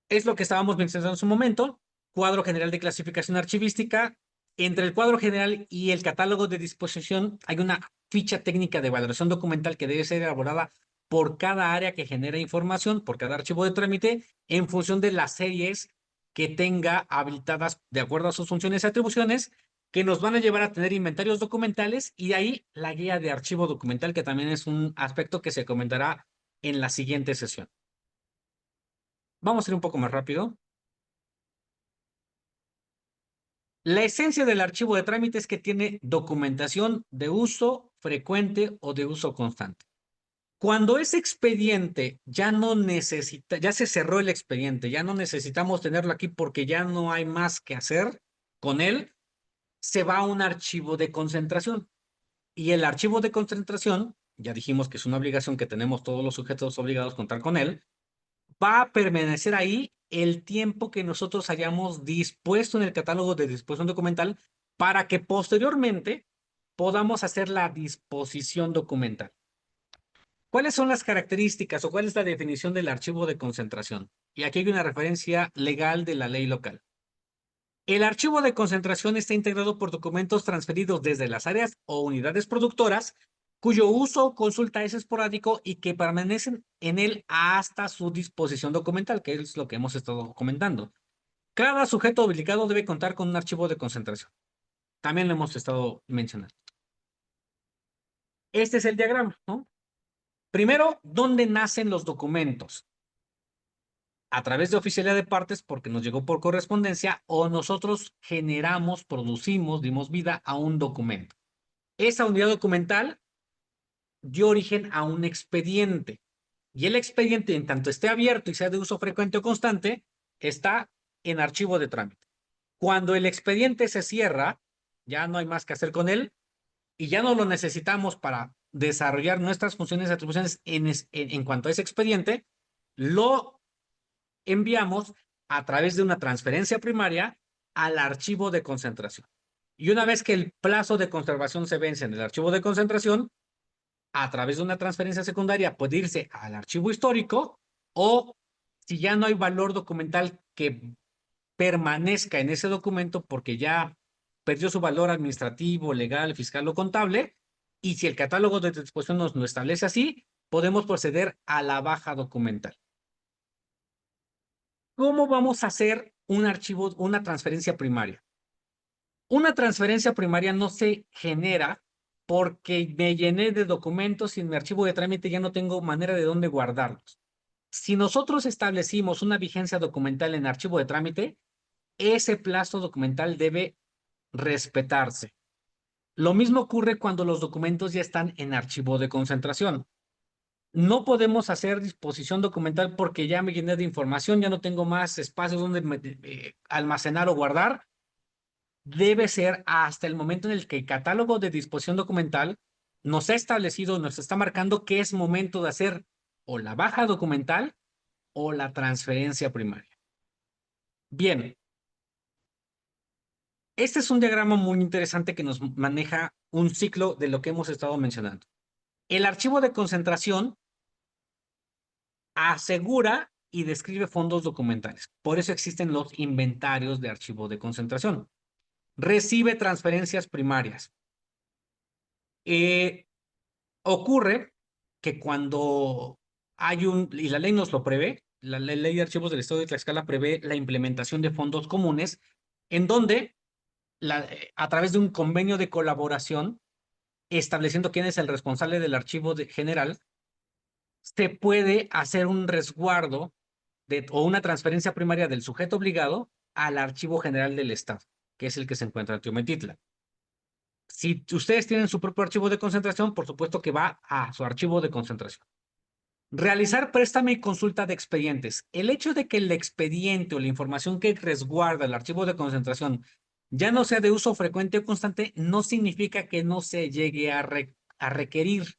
Es lo que estábamos mencionando en su momento, cuadro general de clasificación archivística. Entre el cuadro general y el catálogo de disposición hay una ficha técnica de valoración documental que debe ser elaborada por cada área que genera información, por cada archivo de trámite, en función de las series que tenga habilitadas de acuerdo a sus funciones y atribuciones, que nos van a llevar a tener inventarios documentales y de ahí la guía de archivo documental, que también es un aspecto que se comentará en la siguiente sesión. Vamos a ir un poco más rápido. La esencia del archivo de trámite es que tiene documentación de uso frecuente o de uso constante. Cuando ese expediente ya no necesita, ya se cerró el expediente, ya no necesitamos tenerlo aquí porque ya no hay más que hacer con él, se va a un archivo de concentración. Y el archivo de concentración, ya dijimos que es una obligación que tenemos todos los sujetos obligados a contar con él, va a permanecer ahí el tiempo que nosotros hayamos dispuesto en el catálogo de disposición documental para que posteriormente podamos hacer la disposición documental. ¿Cuáles son las características o cuál es la definición del archivo de concentración? Y aquí hay una referencia legal de la ley local. El archivo de concentración está integrado por documentos transferidos desde las áreas o unidades productoras cuyo uso o consulta es esporádico y que permanecen en él hasta su disposición documental, que es lo que hemos estado comentando. Cada sujeto obligado debe contar con un archivo de concentración. También lo hemos estado mencionando. Este es el diagrama, ¿no? Primero, ¿dónde nacen los documentos? A través de oficialía de partes porque nos llegó por correspondencia o nosotros generamos, producimos, dimos vida a un documento. Esa unidad documental dio origen a un expediente. Y el expediente, en tanto esté abierto y sea de uso frecuente o constante, está en archivo de trámite. Cuando el expediente se cierra, ya no hay más que hacer con él y ya no lo necesitamos para desarrollar nuestras funciones y atribuciones en cuanto a ese expediente, lo enviamos a través de una transferencia primaria al archivo de concentración. Y una vez que el plazo de conservación se vence en el archivo de concentración, a través de una transferencia secundaria puede irse al archivo histórico, o si ya no hay valor documental que permanezca en ese documento porque ya perdió su valor administrativo, legal, fiscal o contable, y si el catálogo de disposición nos lo establece así, podemos proceder a la baja documental. ¿Cómo vamos a hacer un archivo, una transferencia primaria? Una transferencia primaria no se genera porque me llené de documentos y en mi archivo de trámite ya no tengo manera de dónde guardarlos. Si nosotros establecimos una vigencia documental en archivo de trámite, ese plazo documental debe respetarse. Lo mismo ocurre cuando los documentos ya están en archivo de concentración. No podemos hacer disposición documental porque ya me llené de información, ya no tengo más espacio donde almacenar o guardar. Debe ser hasta el momento en el que el catálogo de disposición documental nos ha establecido, nos está marcando que es momento de hacer o la baja documental o la transferencia primaria. Bien, este es un diagrama muy interesante que nos maneja un ciclo de lo que hemos estado mencionando. El archivo de concentración asegura y describe fondos documentales. Por eso existen los inventarios de archivo de concentración. Recibe transferencias primarias. Ocurre que cuando hay y la ley nos lo prevé, la ley de archivos del Estado de Tlaxcala prevé la implementación de fondos comunes en donde a través de un convenio de colaboración, estableciendo quién es el responsable del archivo general, se puede hacer un resguardo o una transferencia primaria del sujeto obligado al archivo general del Estado, que es el que se encuentra en Teometitla. Si ustedes tienen su propio archivo de concentración, por supuesto que va a su archivo de concentración. Realizar préstamo y consulta de expedientes. El hecho de que el expediente o la información que resguarda el archivo de concentración ya no sea de uso frecuente o constante, no significa que no se llegue a requerir.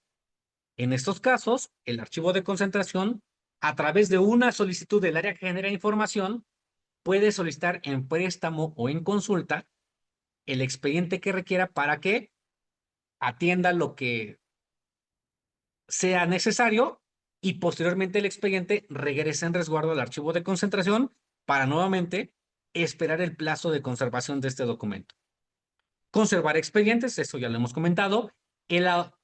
En estos casos, el archivo de concentración, a través de una solicitud del área que genera información, puede solicitar en préstamo o en consulta el expediente que requiera para que atienda lo que sea necesario y posteriormente el expediente regrese en resguardo al archivo de concentración para nuevamente esperar el plazo de conservación de este documento. Conservar expedientes, eso ya lo hemos comentado.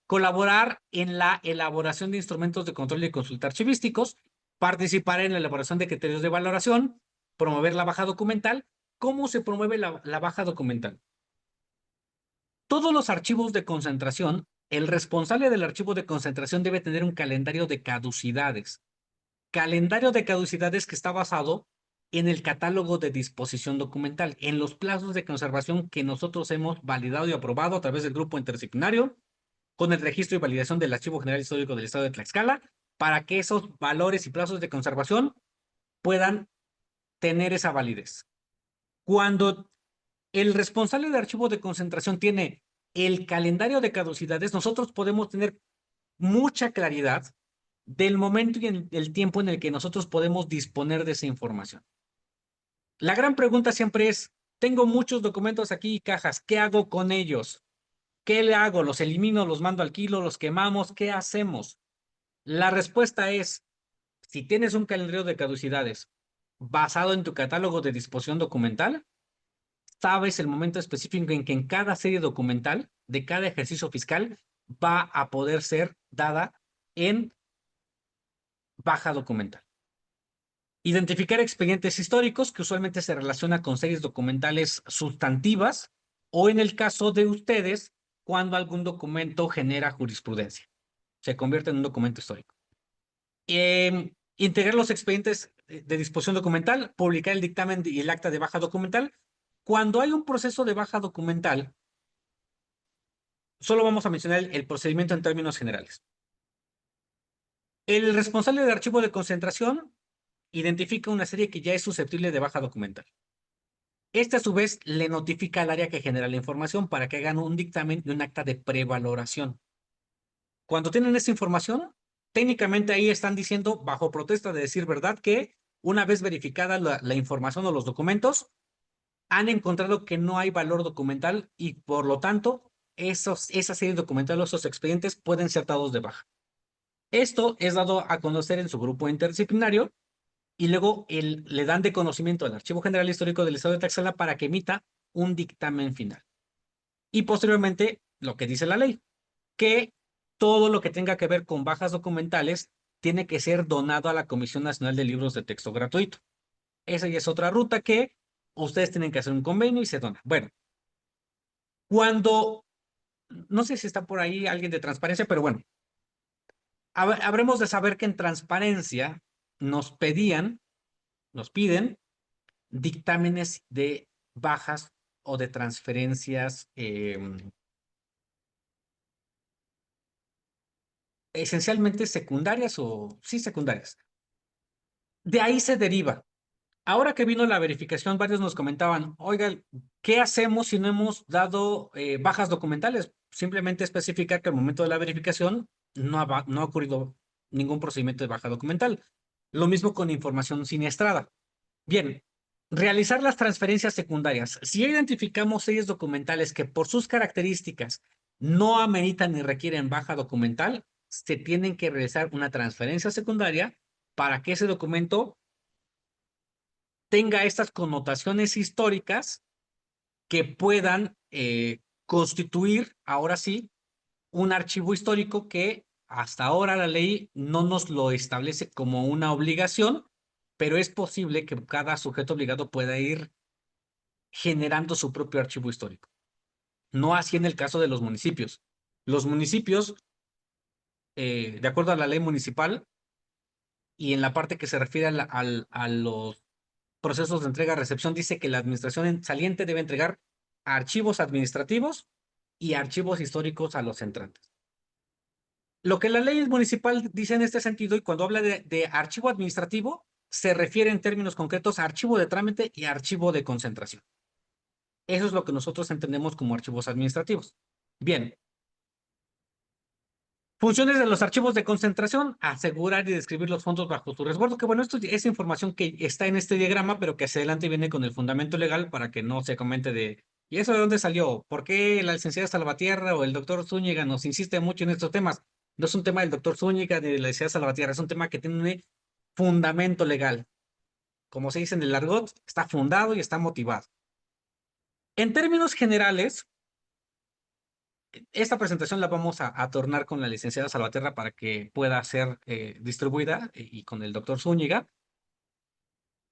Colaborar en la elaboración de instrumentos de control y consulta archivísticos, participar en la elaboración de criterios de valoración, promover la baja documental. ¿Cómo se promueve la baja documental? Todos los archivos de concentración, el responsable del archivo de concentración debe tener un calendario de caducidades. Calendario de caducidades que está basado en el catálogo de disposición documental, en los plazos de conservación que nosotros hemos validado y aprobado a través del grupo interdisciplinario, con el registro y validación del Archivo General Histórico del Estado de Tlaxcala, para que esos valores y plazos de conservación puedan tener esa validez. Cuando el responsable de archivo de concentración tiene el calendario de caducidades, nosotros podemos tener mucha claridad del momento y el tiempo en el que nosotros podemos disponer de esa información. La gran pregunta siempre es, tengo muchos documentos aquí y cajas, ¿qué hago con ellos? ¿Qué le hago? ¿Los elimino, los mando al kilo, los quemamos? ¿Qué hacemos? La respuesta es, si tienes un calendario de caducidades basado en tu catálogo de disposición documental, sabes el momento específico en que en cada serie documental de cada ejercicio fiscal va a poder ser dada en baja documental. Identificar expedientes históricos, que usualmente se relaciona con series documentales sustantivas, o en el caso de ustedes, cuando algún documento genera jurisprudencia. Se convierte en un documento histórico. Integrar los expedientes de disposición documental, publicar el dictamen y el acta de baja documental. Cuando hay un proceso de baja documental, solo vamos a mencionar el procedimiento en términos generales. El responsable del archivo de concentración identifica una serie que ya es susceptible de baja documental. Este, a su vez, le notifica al área que genera la información para que hagan un dictamen y un acta de prevaloración. Cuando tienen esta información, técnicamente ahí están diciendo, bajo protesta de decir verdad, que una vez verificada la información o los documentos, han encontrado que no hay valor documental y por lo tanto esa serie documental o esos expedientes pueden ser dados de baja. Esto es dado a conocer en su grupo interdisciplinario y luego le dan de conocimiento al Archivo General Histórico del Estado de Tlaxcala para que emita un dictamen final. Y posteriormente, lo que dice la ley, que todo lo que tenga que ver con bajas documentales tiene que ser donado a la Comisión Nacional de Libros de Texto Gratuito. Esa ya es otra ruta que ustedes tienen que hacer un convenio y se dona. Bueno, no sé si está por ahí alguien de transparencia, pero bueno, habremos de saber que en transparencia nos piden dictámenes de bajas o de transferencias esencialmente secundarias o sí secundarias. De ahí se deriva. Ahora que vino la verificación, varios nos comentaban, oiga, ¿qué hacemos si no hemos dado bajas documentales? Simplemente especificar que al momento de la verificación no ha ocurrido ningún procedimiento de baja documental. Lo mismo con información siniestrada. Bien, realizar las transferencias secundarias. Si identificamos series documentales que por sus características no ameritan ni requieren baja documental, se tienen que realizar una transferencia secundaria para que ese documento tenga estas connotaciones históricas que puedan constituir, ahora sí, un archivo histórico que hasta ahora la ley no nos lo establece como una obligación, pero es posible que cada sujeto obligado pueda ir generando su propio archivo histórico. No así en el caso de los municipios. Los municipios, de acuerdo a la ley municipal y en la parte que se refiere a los procesos de entrega-recepción, dice que la administración saliente debe entregar archivos administrativos y archivos históricos a los entrantes. Lo que la ley municipal dice en este sentido, y cuando habla de archivo administrativo, se refiere en términos concretos a archivo de trámite y archivo de concentración. Eso es lo que nosotros entendemos como archivos administrativos. Bien. Funciones de los archivos de concentración: asegurar y describir los fondos bajo su resguardo, que bueno, esto es información que está en este diagrama, pero que hacia adelante viene con el fundamento legal para que no se comente ¿y eso de dónde salió? ¿Por qué la licenciada Salvatierra o el doctor Zúñiga nos insiste mucho en estos temas? No es un tema del doctor Zúñiga ni de la licenciada Salvatierra, es un tema que tiene un fundamento legal. Como se dice en el argot, está fundado y está motivado. En términos generales, esta presentación la vamos a tornar con la licenciada Salvatierra para que pueda ser distribuida y con el doctor Zúñiga.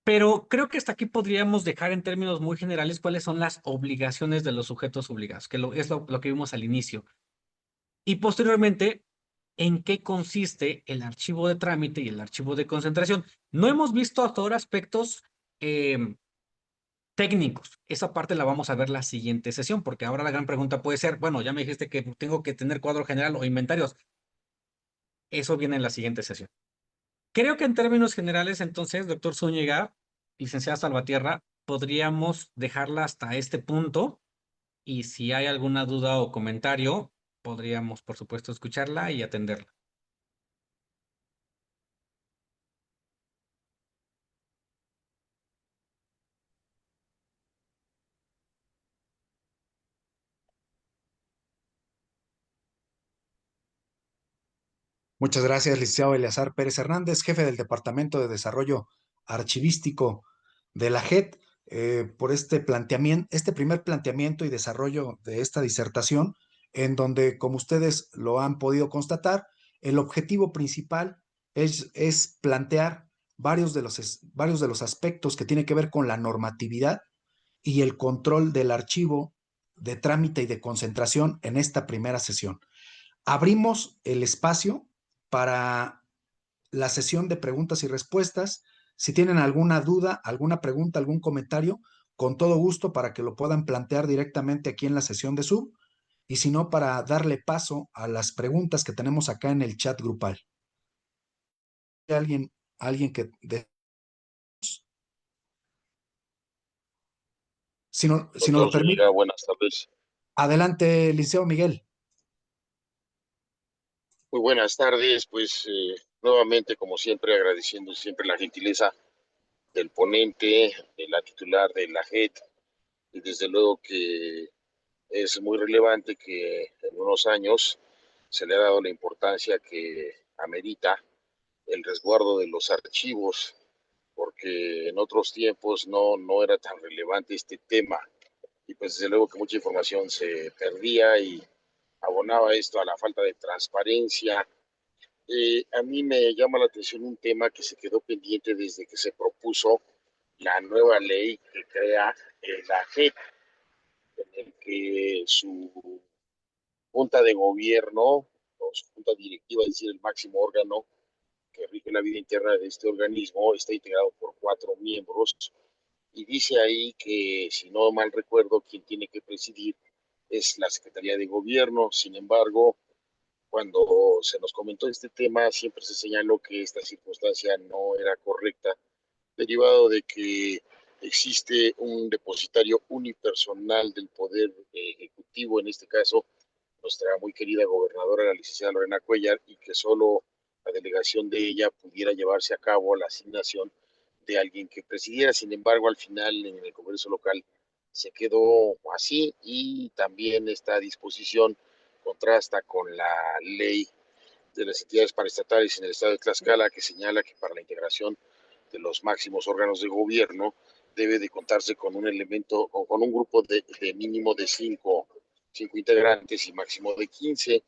Pero creo que hasta aquí podríamos dejar en términos muy generales cuáles son las obligaciones de los sujetos obligados, que es lo que vimos al inicio. Y posteriormente, en qué consiste el archivo de trámite y el archivo de concentración. No hemos visto hasta ahora aspectos técnicos. Esa parte la vamos a ver la siguiente sesión, porque ahora la gran pregunta puede ser, bueno, ya me dijiste que tengo que tener cuadro general o inventarios. Eso viene en la siguiente sesión. Creo que en términos generales, entonces, doctor Zúñiga, licenciada Salvatierra, podríamos dejarla hasta este punto y si hay alguna duda o comentario, podríamos, por supuesto, escucharla y atenderla. Muchas gracias, licenciado Eleazar Pérez Hernández, jefe del Departamento de Desarrollo Archivístico de la JET, por este primer planteamiento y desarrollo de esta disertación, en donde, como ustedes lo han podido constatar, el objetivo principal es plantear varios de los aspectos que tienen que ver con la normatividad y el control del archivo de trámite y de concentración en esta primera sesión. Abrimos el espacio para la sesión de preguntas y respuestas. Si tienen alguna duda, alguna pregunta, algún comentario, con todo gusto para que lo puedan plantear directamente aquí en la sesión de Zoom, y si no, para darle paso a las preguntas que tenemos acá en el chat grupal. ¿Alguien que... Si no lo permite, buenas tardes. adelante, Liceo Miguel. Muy buenas tardes, pues nuevamente, como siempre, agradeciendo siempre la gentileza del ponente, de la titular de la JET, y desde luego que es muy relevante que en unos años se le ha dado la importancia que amerita el resguardo de los archivos, porque en otros tiempos no era tan relevante este tema y pues desde luego que mucha información se perdía y abonaba esto a la falta de transparencia. A mí me llama la atención un tema que se quedó pendiente desde que se propuso la nueva ley que crea la JEP, en el que su junta de gobierno o su junta directiva, es decir, el máximo órgano que rige la vida interna de este organismo, está integrado por 4 miembros y dice ahí que, si no mal recuerdo, quien tiene que presidir es la Secretaría de Gobierno. Sin embargo, cuando se nos comentó este tema, siempre se señaló que esta circunstancia no era correcta, derivado de que existe un depositario unipersonal del Poder Ejecutivo, en este caso nuestra muy querida gobernadora, la licenciada Lorena Cuellar, y que solo la delegación de ella pudiera llevarse a cabo la asignación de alguien que presidiera. Sin embargo, al final en el Congreso local se quedó así y también esta disposición contrasta con la ley de las entidades paraestatales en el estado de Tlaxcala, que señala que para la integración de los máximos órganos de gobierno debe de contarse con un elemento o con un grupo de mínimo de cinco integrantes y máximo de 15,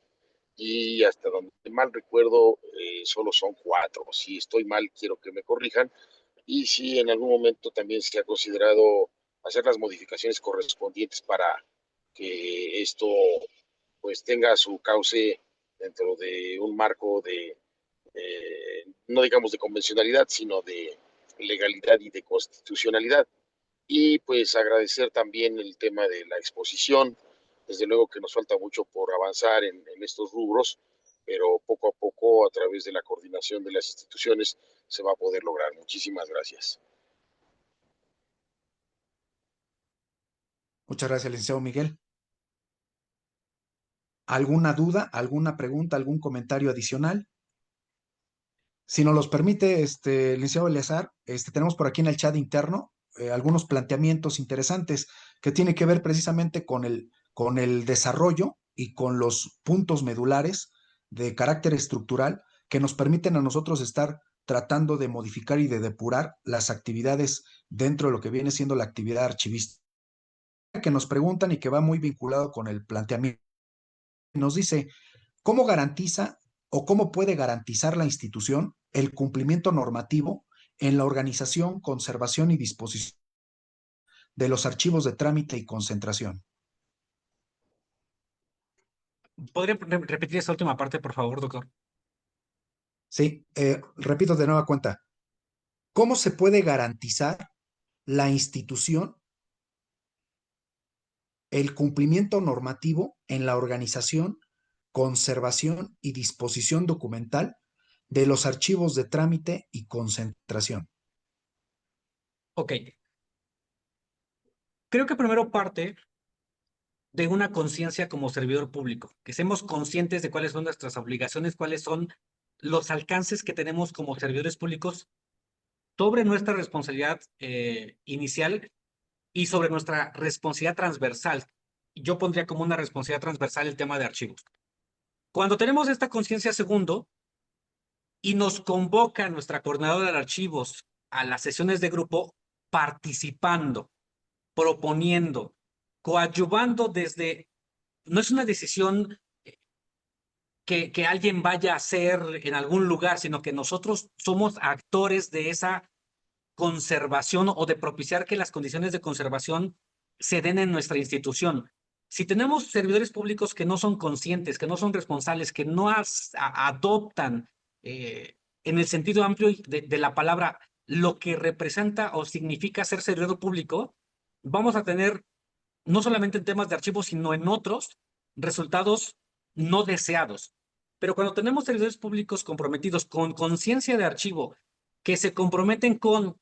y hasta donde mal recuerdo solo son 4. Si estoy mal, quiero que me corrijan. Y si en algún momento también se ha considerado hacer las modificaciones correspondientes para que esto pues tenga su cauce dentro de un marco de, no digamos de convencionalidad, sino de legalidad y de constitucionalidad. Y pues agradecer también el tema de la exposición. Desde luego que nos falta mucho por avanzar en estos rubros, pero poco a poco, a través de la coordinación de las instituciones, se va a poder lograr. Muchísimas gracias. Muchas gracias, licenciado Miguel. ¿Alguna duda, alguna pregunta, algún comentario adicional? Si nos los permite, licenciado Eleazar, tenemos por aquí en el chat interno algunos planteamientos interesantes que tienen que ver precisamente con el desarrollo y con los puntos medulares de carácter estructural que nos permiten a nosotros estar tratando de modificar y de depurar las actividades dentro de lo que viene siendo la actividad archivista, que nos preguntan y que va muy vinculado con el planteamiento. Nos dice, ¿cómo garantiza o cómo puede garantizar la institución el cumplimiento normativo en la organización, conservación y disposición de los archivos de trámite y concentración? ¿Podría repetir esa última parte, por favor, doctor? Sí, repito de nueva cuenta. ¿Cómo se puede garantizar la institución el cumplimiento normativo en la organización, conservación y disposición documental de los archivos de trámite y concentración? Ok. Creo que primero parte de una conciencia como servidor público, que seamos conscientes de cuáles son nuestras obligaciones, cuáles son los alcances que tenemos como servidores públicos sobre nuestra responsabilidad inicial y sobre nuestra responsabilidad transversal. Yo pondría como una responsabilidad transversal el tema de archivos. Cuando tenemos esta conciencia, segundo, y nos convoca nuestra coordinadora de archivos a las sesiones de grupo, participando, proponiendo, coadyuvando desde, no es una decisión que alguien vaya a hacer en algún lugar, sino que nosotros somos actores de esa conservación o de propiciar que las condiciones de conservación se den en nuestra institución. Si tenemos servidores públicos que no son conscientes, que no son responsables, que no adoptan en el sentido amplio de la palabra lo que representa o significa ser servidor público, vamos a tener, no solamente en temas de archivos, sino en otros, resultados no deseados. Pero cuando tenemos servidores públicos comprometidos con conciencia de archivo, que se comprometen con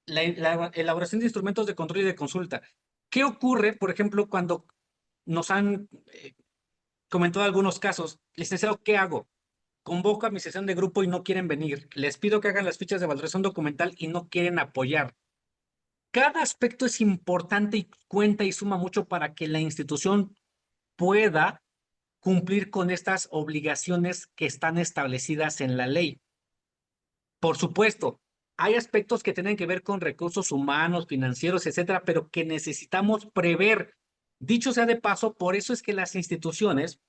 la elaboración de instrumentos de control y de consulta. ¿Qué ocurre, por ejemplo, cuando nos han comentado algunos casos? Licenciado, ¿qué hago? Convoco a mi sesión de grupo y no quieren venir. Les pido que hagan las fichas de valoración documental y no quieren apoyar. Cada aspecto es importante y cuenta y suma mucho para que la institución pueda cumplir con estas obligaciones que están establecidas en la ley. Por supuesto, hay aspectos que tienen que ver con recursos humanos, financieros, etcétera, pero que necesitamos prever. Dicho sea de paso, por eso es que las instituciones,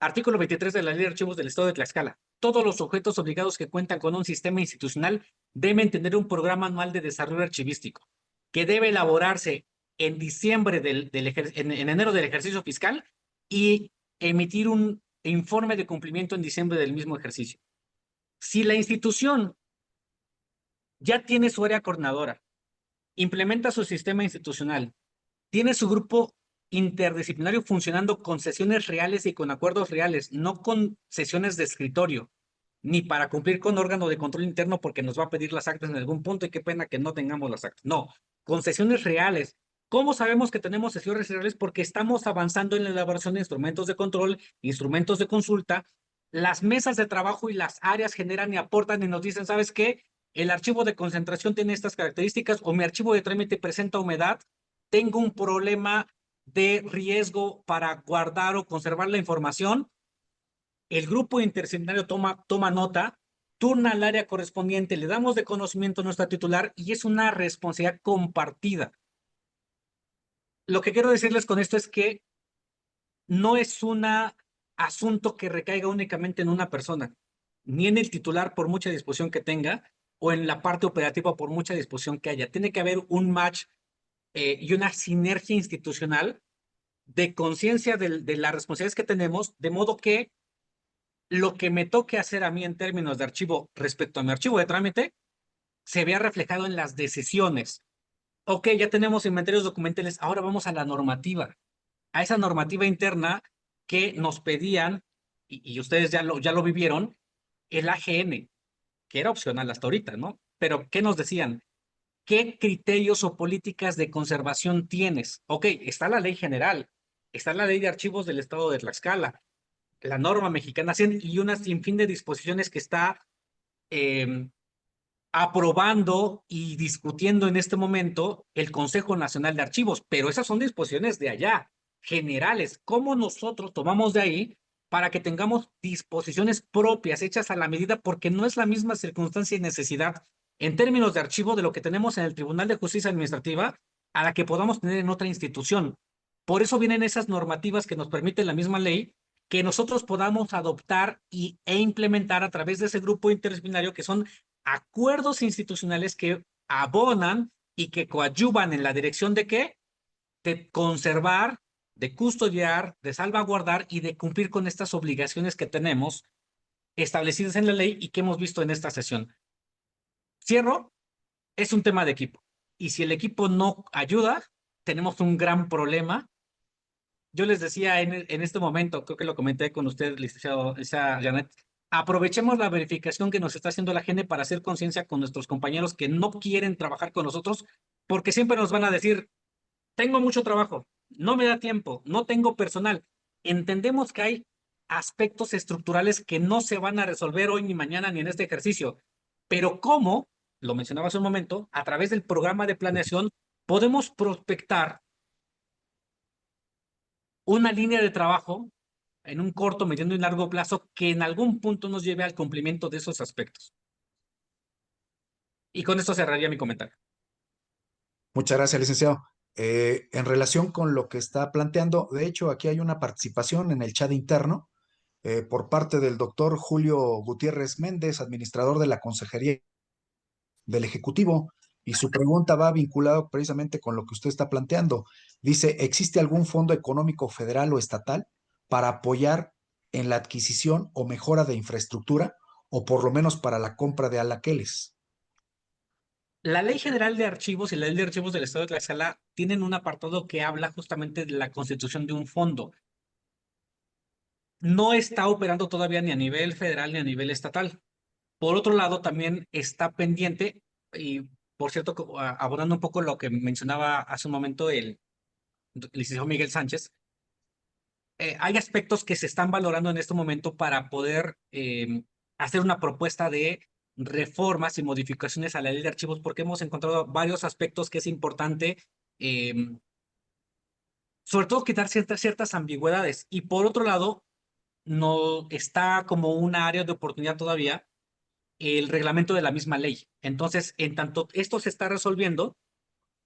artículo 23 de la Ley de Archivos del Estado de Tlaxcala, todos los sujetos obligados que cuentan con un sistema institucional deben tener un programa anual de desarrollo archivístico que debe elaborarse en diciembre en enero del ejercicio fiscal y emitir un informe de cumplimiento en diciembre del mismo ejercicio. Si la institución ya tiene su área coordinadora, implementa su sistema institucional, tiene su grupo interdisciplinario funcionando con sesiones reales y con acuerdos reales, no con sesiones de escritorio, ni para cumplir con órgano de control interno porque nos va a pedir las actas en algún punto y qué pena que no tengamos las actas. No, con sesiones reales. ¿Cómo sabemos que tenemos sesiones reales? Porque estamos avanzando en la elaboración de instrumentos de control, instrumentos de consulta. Las mesas de trabajo y las áreas generan y aportan y nos dicen, ¿sabes qué? El archivo de concentración tiene estas características o mi archivo de trámite presenta humedad. Tengo un problema de riesgo para guardar o conservar la información. El grupo interdisciplinario toma nota, turna al área correspondiente, le damos de conocimiento a nuestra titular y es una responsabilidad compartida. Lo que quiero decirles con esto es que no es un asunto que recaiga únicamente en una persona, ni en el titular por mucha disposición que tenga, o en la parte operativa por mucha disposición que haya. Tiene que haber un match y una sinergia institucional de conciencia de las responsabilidades que tenemos, de modo que lo que me toque hacer a mí en términos de archivo respecto a mi archivo de trámite se vea reflejado en las decisiones. Ok, ya tenemos inventarios documentales, ahora vamos a la normativa, a esa normativa interna que nos pedían, y ustedes ya lo vivieron, el AGN, que era opcional hasta ahorita, ¿no? Pero ¿qué nos decían? ¿Qué criterios o políticas de conservación tienes? Ok, está la ley general, está la ley de archivos del estado de Tlaxcala, la norma mexicana y una sinfín de disposiciones que está aprobando y discutiendo en este momento el Consejo Nacional de Archivos, pero esas son disposiciones de allá, generales. ¿Cómo nosotros tomamos de ahí para que tengamos disposiciones propias, hechas a la medida, porque no es la misma circunstancia y necesidad en términos de archivo de lo que tenemos en el Tribunal de Justicia Administrativa a la que podamos tener en otra institución? Por eso vienen esas normativas que nos permite la misma ley que nosotros podamos adoptar e implementar a través de ese grupo interdisciplinario que son acuerdos institucionales que abonan y que coadyuvan en la dirección de qué? De conservar, de custodiar, de salvaguardar y de cumplir con estas obligaciones que tenemos establecidas en la ley y que hemos visto en esta sesión. Cierro, es un tema de equipo. Y si el equipo no ayuda, tenemos un gran problema. Yo les decía en este momento, creo que lo comenté con usted, licenciado Janet, aprovechemos la verificación que nos está haciendo la gente para hacer conciencia con nuestros compañeros que no quieren trabajar con nosotros, porque siempre nos van a decir, tengo mucho trabajo, no me da tiempo, no tengo personal. Entendemos que hay aspectos estructurales que no se van a resolver hoy ni mañana ni en este ejercicio, pero cómo, lo mencionaba hace un momento, a través del programa de planeación podemos prospectar una línea de trabajo en un corto, mediano y largo plazo que en algún punto nos lleve al cumplimiento de esos aspectos. Y con esto cerraría mi comentario. Muchas gracias, licenciado. En relación con lo que está planteando, de hecho, aquí hay una participación en el chat interno por parte del doctor Julio Gutiérrez Méndez, administrador de la Consejería del Ejecutivo, y su pregunta va vinculado precisamente con lo que usted está planteando. Dice, ¿existe algún fondo económico federal o estatal para apoyar en la adquisición o mejora de infraestructura o por lo menos para la compra de alaqueles? La Ley General de Archivos y la Ley de Archivos del Estado de Tlaxcala tienen un apartado que habla justamente de la constitución de un fondo. No está operando todavía ni a nivel federal ni a nivel estatal. Por otro lado, también está pendiente, y por cierto, abordando un poco lo que mencionaba hace un momento el licenciado Miguel Sánchez, hay aspectos que se están valorando en este momento para poder hacer una propuesta de reformas y modificaciones a la ley de archivos porque hemos encontrado varios aspectos que es importante, sobre todo quitar ciertas ambigüedades. Y por otro lado, no está como una área de oportunidad todavía el reglamento de la misma ley. Entonces, en tanto esto se está resolviendo,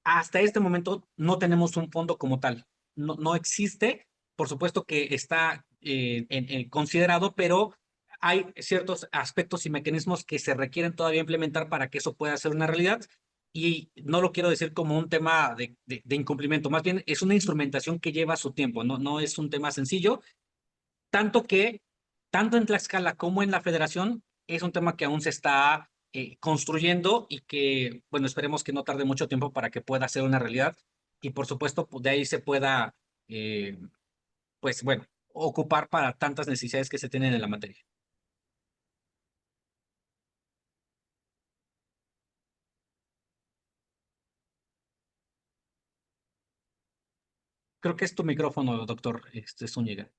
hasta este momento no tenemos un fondo como tal. No existe, por supuesto que está considerado, pero hay ciertos aspectos y mecanismos que se requieren todavía implementar para que eso pueda ser una realidad. Y no lo quiero decir como un tema de incumplimiento, más bien es una instrumentación que lleva su tiempo, no es un tema sencillo, tanto que, tanto en Tlaxcala como en la Federación, es un tema que aún se está construyendo y que, bueno, esperemos que no tarde mucho tiempo para que pueda ser una realidad y, por supuesto, pues, de ahí se pueda, pues, bueno, ocupar para tantas necesidades que se tienen en la materia. Creo que es tu micrófono, doctor Zúñiga.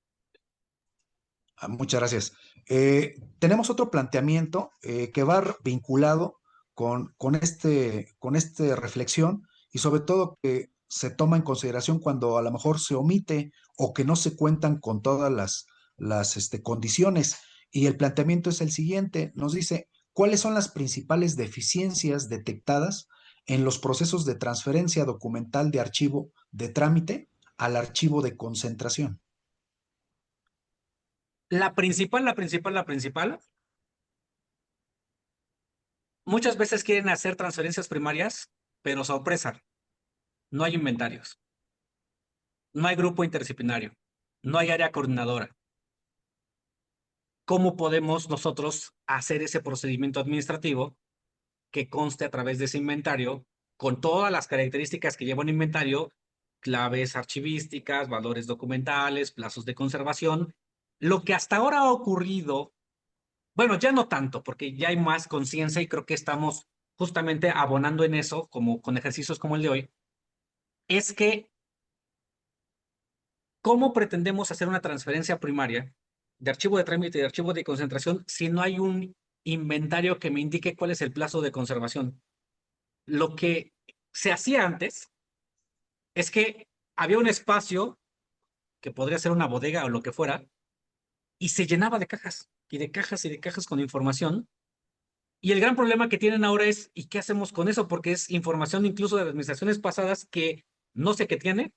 Muchas gracias. Tenemos otro planteamiento que va vinculado con esta reflexión y sobre todo que se toma en consideración cuando a lo mejor se omite o que no se cuentan con todas las condiciones. Y el planteamiento es el siguiente, nos dice, ¿cuáles son las principales deficiencias detectadas en los procesos de transferencia documental de archivo de trámite al archivo de concentración? La principal, muchas veces quieren hacer transferencias primarias, pero sorpresa, no hay inventarios, no hay grupo interdisciplinario, no hay área coordinadora. ¿Cómo podemos nosotros hacer ese procedimiento administrativo que conste a través de ese inventario con todas las características que lleva un inventario, claves archivísticas, valores documentales, plazos de conservación? Lo que hasta ahora ha ocurrido, bueno, ya no tanto, porque ya hay más conciencia y creo que estamos justamente abonando en eso, como con ejercicios como el de hoy, es que ¿cómo pretendemos hacer una transferencia primaria de archivo de trámite y de archivo de concentración si no hay un inventario que me indique cuál es el plazo de conservación? Lo que se hacía antes es que había un espacio que podría ser una bodega o lo que fuera, y se llenaba de cajas y de cajas y de cajas con información. Y el gran problema que tienen ahora es, ¿y qué hacemos con eso? Porque es información incluso de administraciones pasadas que no sé qué tiene,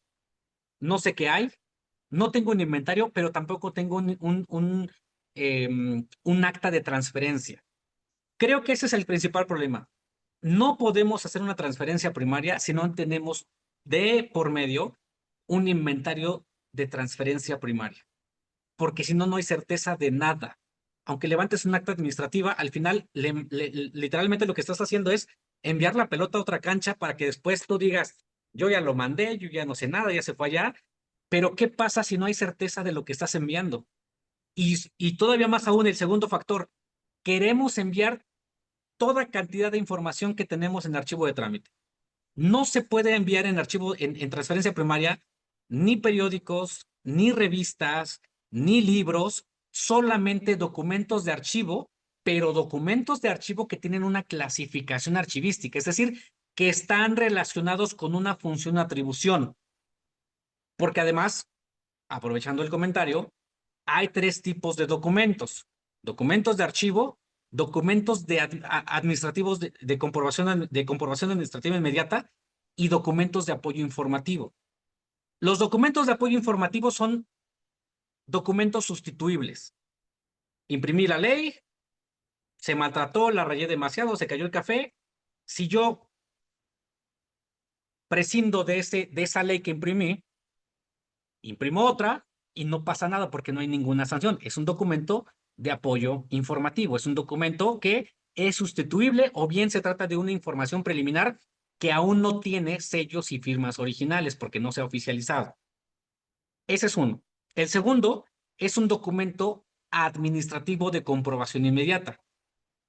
no sé qué hay, no tengo un inventario, pero tampoco tengo un acta de transferencia. Creo que ese es el principal problema. No podemos hacer una transferencia primaria si no tenemos de por medio un inventario de transferencia primaria, porque si no, no hay certeza de nada. Aunque levantes un acta administrativa, al final literalmente lo que estás haciendo es enviar la pelota a otra cancha para que después tú digas, yo ya lo mandé, yo ya no sé nada, ya se fue allá, pero ¿qué pasa si no hay certeza de lo que estás enviando? Y todavía más aún, el segundo factor, queremos enviar toda cantidad de información que tenemos en archivo de trámite. No se puede enviar en archivo, en transferencia primaria, ni periódicos, ni revistas, ni libros, solamente documentos de archivo, pero documentos de archivo que tienen una clasificación archivística, es decir, que están relacionados con una función o atribución. Porque además, aprovechando el comentario, hay tres tipos de documentos: documentos de archivo, documentos administrativos de comprobación administrativa inmediata y documentos de apoyo informativo. Los documentos de apoyo informativo son documentos sustituibles. Imprimí la ley, se maltrató, la rayé demasiado, se cayó el café. Si yo prescindo de esa ley que imprimí, imprimo otra y no pasa nada porque no hay ninguna sanción. Es un documento de apoyo informativo, es un documento que es sustituible o bien se trata de una información preliminar que aún no tiene sellos y firmas originales porque no se ha oficializado. Ese es uno. El segundo es un documento administrativo de comprobación inmediata.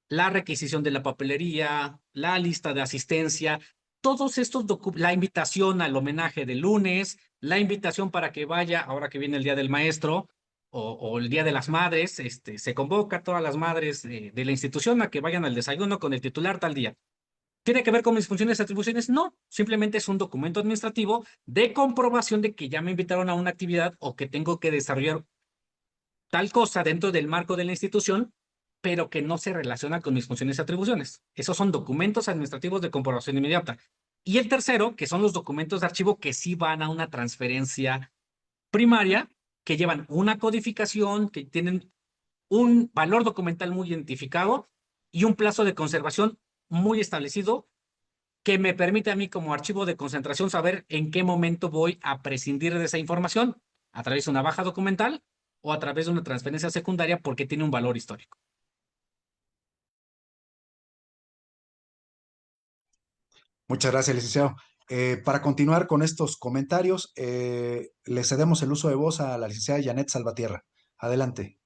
La requisición de la papelería, la lista de asistencia, todos estos la invitación al homenaje del lunes, la invitación para que vaya, ahora que viene el Día del Maestro, o el Día de las Madres, se convoca a todas las madres de la institución a que vayan al desayuno con el titular tal día. ¿Tiene que ver con mis funciones y atribuciones? No, simplemente es un documento administrativo de comprobación de que ya me invitaron a una actividad o que tengo que desarrollar tal cosa dentro del marco de la institución, pero que no se relaciona con mis funciones y atribuciones. Esos son documentos administrativos de comprobación inmediata. Y el tercero, que son los documentos de archivo que sí van a una transferencia primaria, que llevan una codificación, que tienen un valor documental muy identificado y un plazo de conservación muy establecido que me permite a mí como archivo de concentración saber en qué momento voy a prescindir de esa información a través de una baja documental o a través de una transferencia secundaria porque tiene un valor histórico. Muchas gracias, licenciado. Para continuar con estos comentarios, le cedemos el uso de voz a la licenciada Janet Salvatierra. Adelante.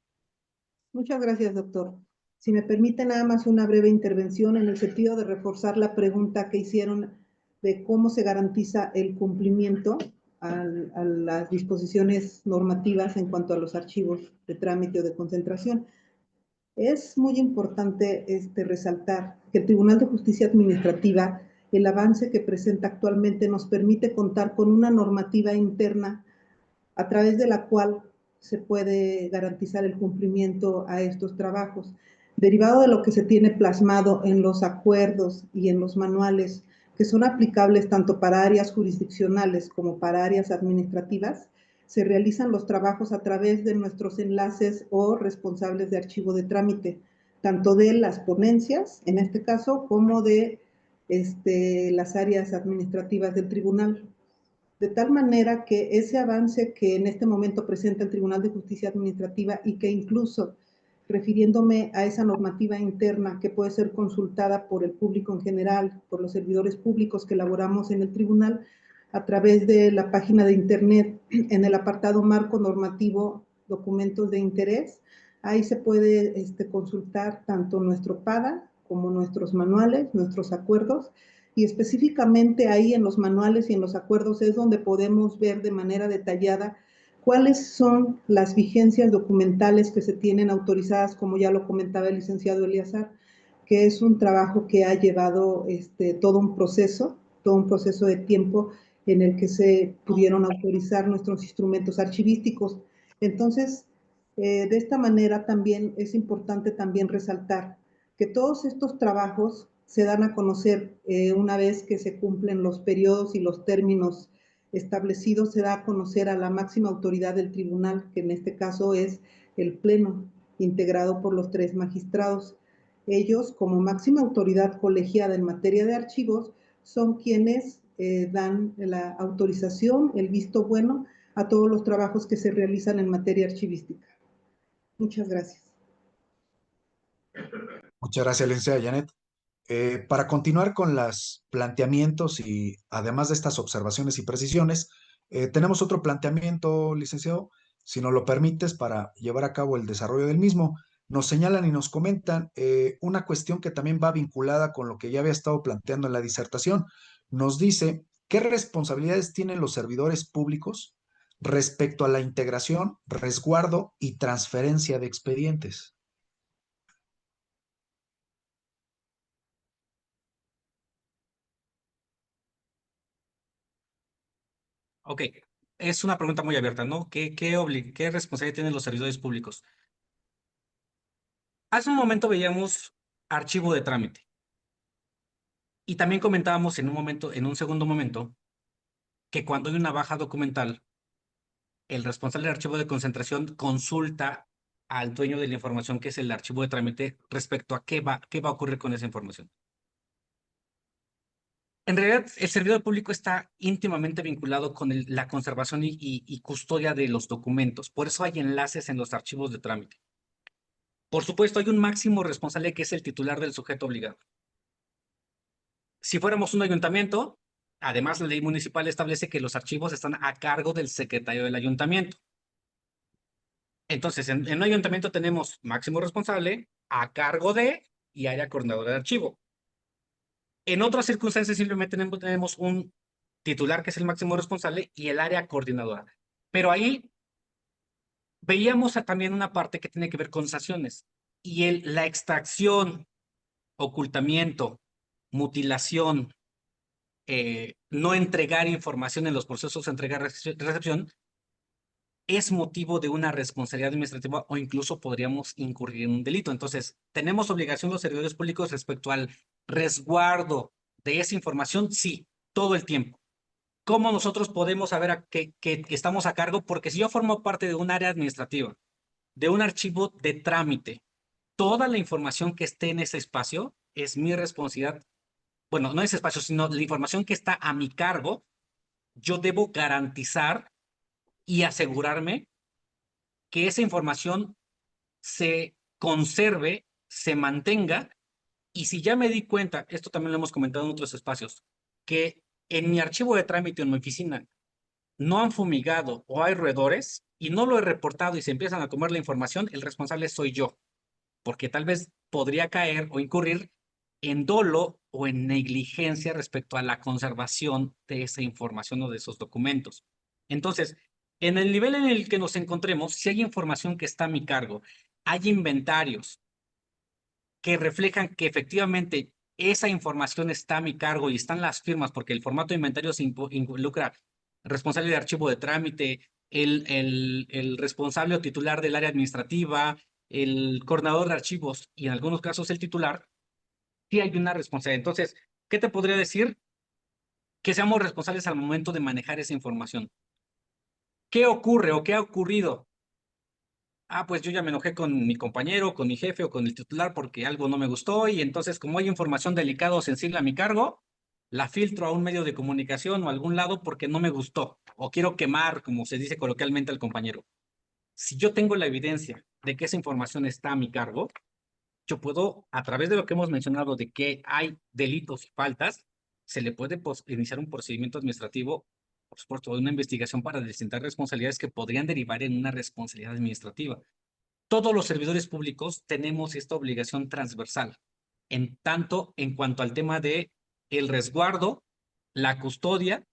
Muchas gracias, doctor. Si me permite nada más una breve intervención en el sentido de reforzar la pregunta que hicieron de cómo se garantiza el cumplimiento a las disposiciones normativas en cuanto a los archivos de trámite o de concentración. Es muy importante resaltar que el Tribunal de Justicia Administrativa, el avance que presenta actualmente nos permite contar con una normativa interna a través de la cual se puede garantizar el cumplimiento a estos trabajos. Derivado de lo que se tiene plasmado en los acuerdos y en los manuales, que son aplicables tanto para áreas jurisdiccionales como para áreas administrativas, se realizan los trabajos a través de nuestros enlaces o responsables de archivo de trámite, tanto de las ponencias, en este caso, como de las áreas administrativas del tribunal. De tal manera que ese avance que en este momento presenta el Tribunal de Justicia Administrativa y que incluso, refiriéndome a esa normativa interna que puede ser consultada por el público en general, por los servidores públicos que elaboramos en el tribunal, a través de la página de internet, en el apartado Marco Normativo Documentos de Interés, ahí se puede consultar tanto nuestro PADA como nuestros manuales, nuestros acuerdos, y específicamente ahí en los manuales y en los acuerdos es donde podemos ver de manera detallada cuáles son las vigencias documentales que se tienen autorizadas, como ya lo comentaba el licenciado Eleazar, que es un trabajo que ha llevado todo un proceso de tiempo en el que se pudieron autorizar nuestros instrumentos archivísticos. Entonces, de esta manera también es importante también resaltar que todos estos trabajos se dan a conocer una vez que se cumplen los periodos y los términos establecidos, se da a conocer a la máxima autoridad del tribunal, que en este caso es el Pleno, integrado por los 3 magistrados. Ellos, como máxima autoridad colegiada en materia de archivos, son quienes dan la autorización, el visto bueno a todos los trabajos que se realizan en materia archivística. Muchas gracias. Muchas gracias, licenciada Janet. Para continuar con los planteamientos y además de estas observaciones y precisiones, tenemos otro planteamiento, licenciado, si nos lo permites, para llevar a cabo el desarrollo del mismo. Nos señalan y nos comentan una cuestión que también va vinculada con lo que ya había estado planteando en la disertación. Nos dice, ¿qué responsabilidades tienen los servidores públicos respecto a la integración, resguardo y transferencia de expedientes? Ok, es una pregunta muy abierta, ¿no? ¿Qué responsabilidad tienen los servidores públicos? Hace un momento veíamos archivo de trámite y también comentábamos en un segundo momento, que cuando hay una baja documental, el responsable del archivo de concentración consulta al dueño de la información, que es el archivo de trámite, respecto a qué va a ocurrir con esa información. En realidad, el servidor público está íntimamente vinculado con la conservación y custodia de los documentos. Por eso hay enlaces en los archivos de trámite. Por supuesto, hay un máximo responsable que es el titular del sujeto obligado. Si fuéramos un ayuntamiento, además la ley municipal establece que los archivos están a cargo del secretario del ayuntamiento. Entonces, en un ayuntamiento tenemos máximo responsable, a cargo de y área coordinadora de archivo. En otras circunstancias simplemente tenemos un titular que es el máximo responsable y el área coordinadora. Pero ahí veíamos también una parte que tiene que ver con sanciones y la extracción, ocultamiento, mutilación, no entregar información en los procesos de entrega-recepción es motivo de una responsabilidad administrativa o incluso podríamos incurrir en un delito. Entonces, ¿tenemos obligación los servidores públicos respecto al resguardo de esa información? Sí, todo el tiempo. ¿Cómo nosotros podemos saber que estamos a cargo? Porque si yo formo parte de un área administrativa, de un archivo de trámite, toda la información que esté en ese espacio es mi responsabilidad. Bueno, no ese espacio, sino la información que está a mi cargo, yo debo garantizar y asegurarme que esa información se conserve, se mantenga, y si ya me di cuenta, esto también lo hemos comentado en otros espacios, que en mi archivo de trámite en mi oficina no han fumigado o hay roedores y no lo he reportado y se empiezan a comer la información, el responsable soy yo, porque tal vez podría caer o incurrir en dolo o en negligencia respecto a la conservación de esa información o de esos documentos. Entonces, en el nivel en el que nos encontremos, si hay información que está a mi cargo, hay inventarios que reflejan que efectivamente esa información está a mi cargo y están las firmas, porque el formato de inventario se involucra responsable de archivo de trámite, el responsable o titular del área administrativa, el coordinador de archivos y en algunos casos el titular, sí hay una responsabilidad. Entonces, ¿qué te podría decir? Que seamos responsables al momento de manejar esa información. ¿Qué ocurre o qué ha ocurrido? Pues yo ya me enojé con mi compañero, con mi jefe o con el titular porque algo no me gustó y entonces como hay información delicada o sensible a mi cargo, la filtro a un medio de comunicación o a algún lado porque no me gustó o quiero quemar, como se dice coloquialmente, al compañero. Si yo tengo la evidencia de que esa información está a mi cargo, yo puedo, a través de lo que hemos mencionado de que hay delitos y faltas, se le puede iniciar un procedimiento administrativo, por supuesto, una investigación para deslindar responsabilidades que podrían derivar en una responsabilidad administrativa. Todos los servidores públicos tenemos esta obligación transversal, en tanto en cuanto al tema de el resguardo, la custodia.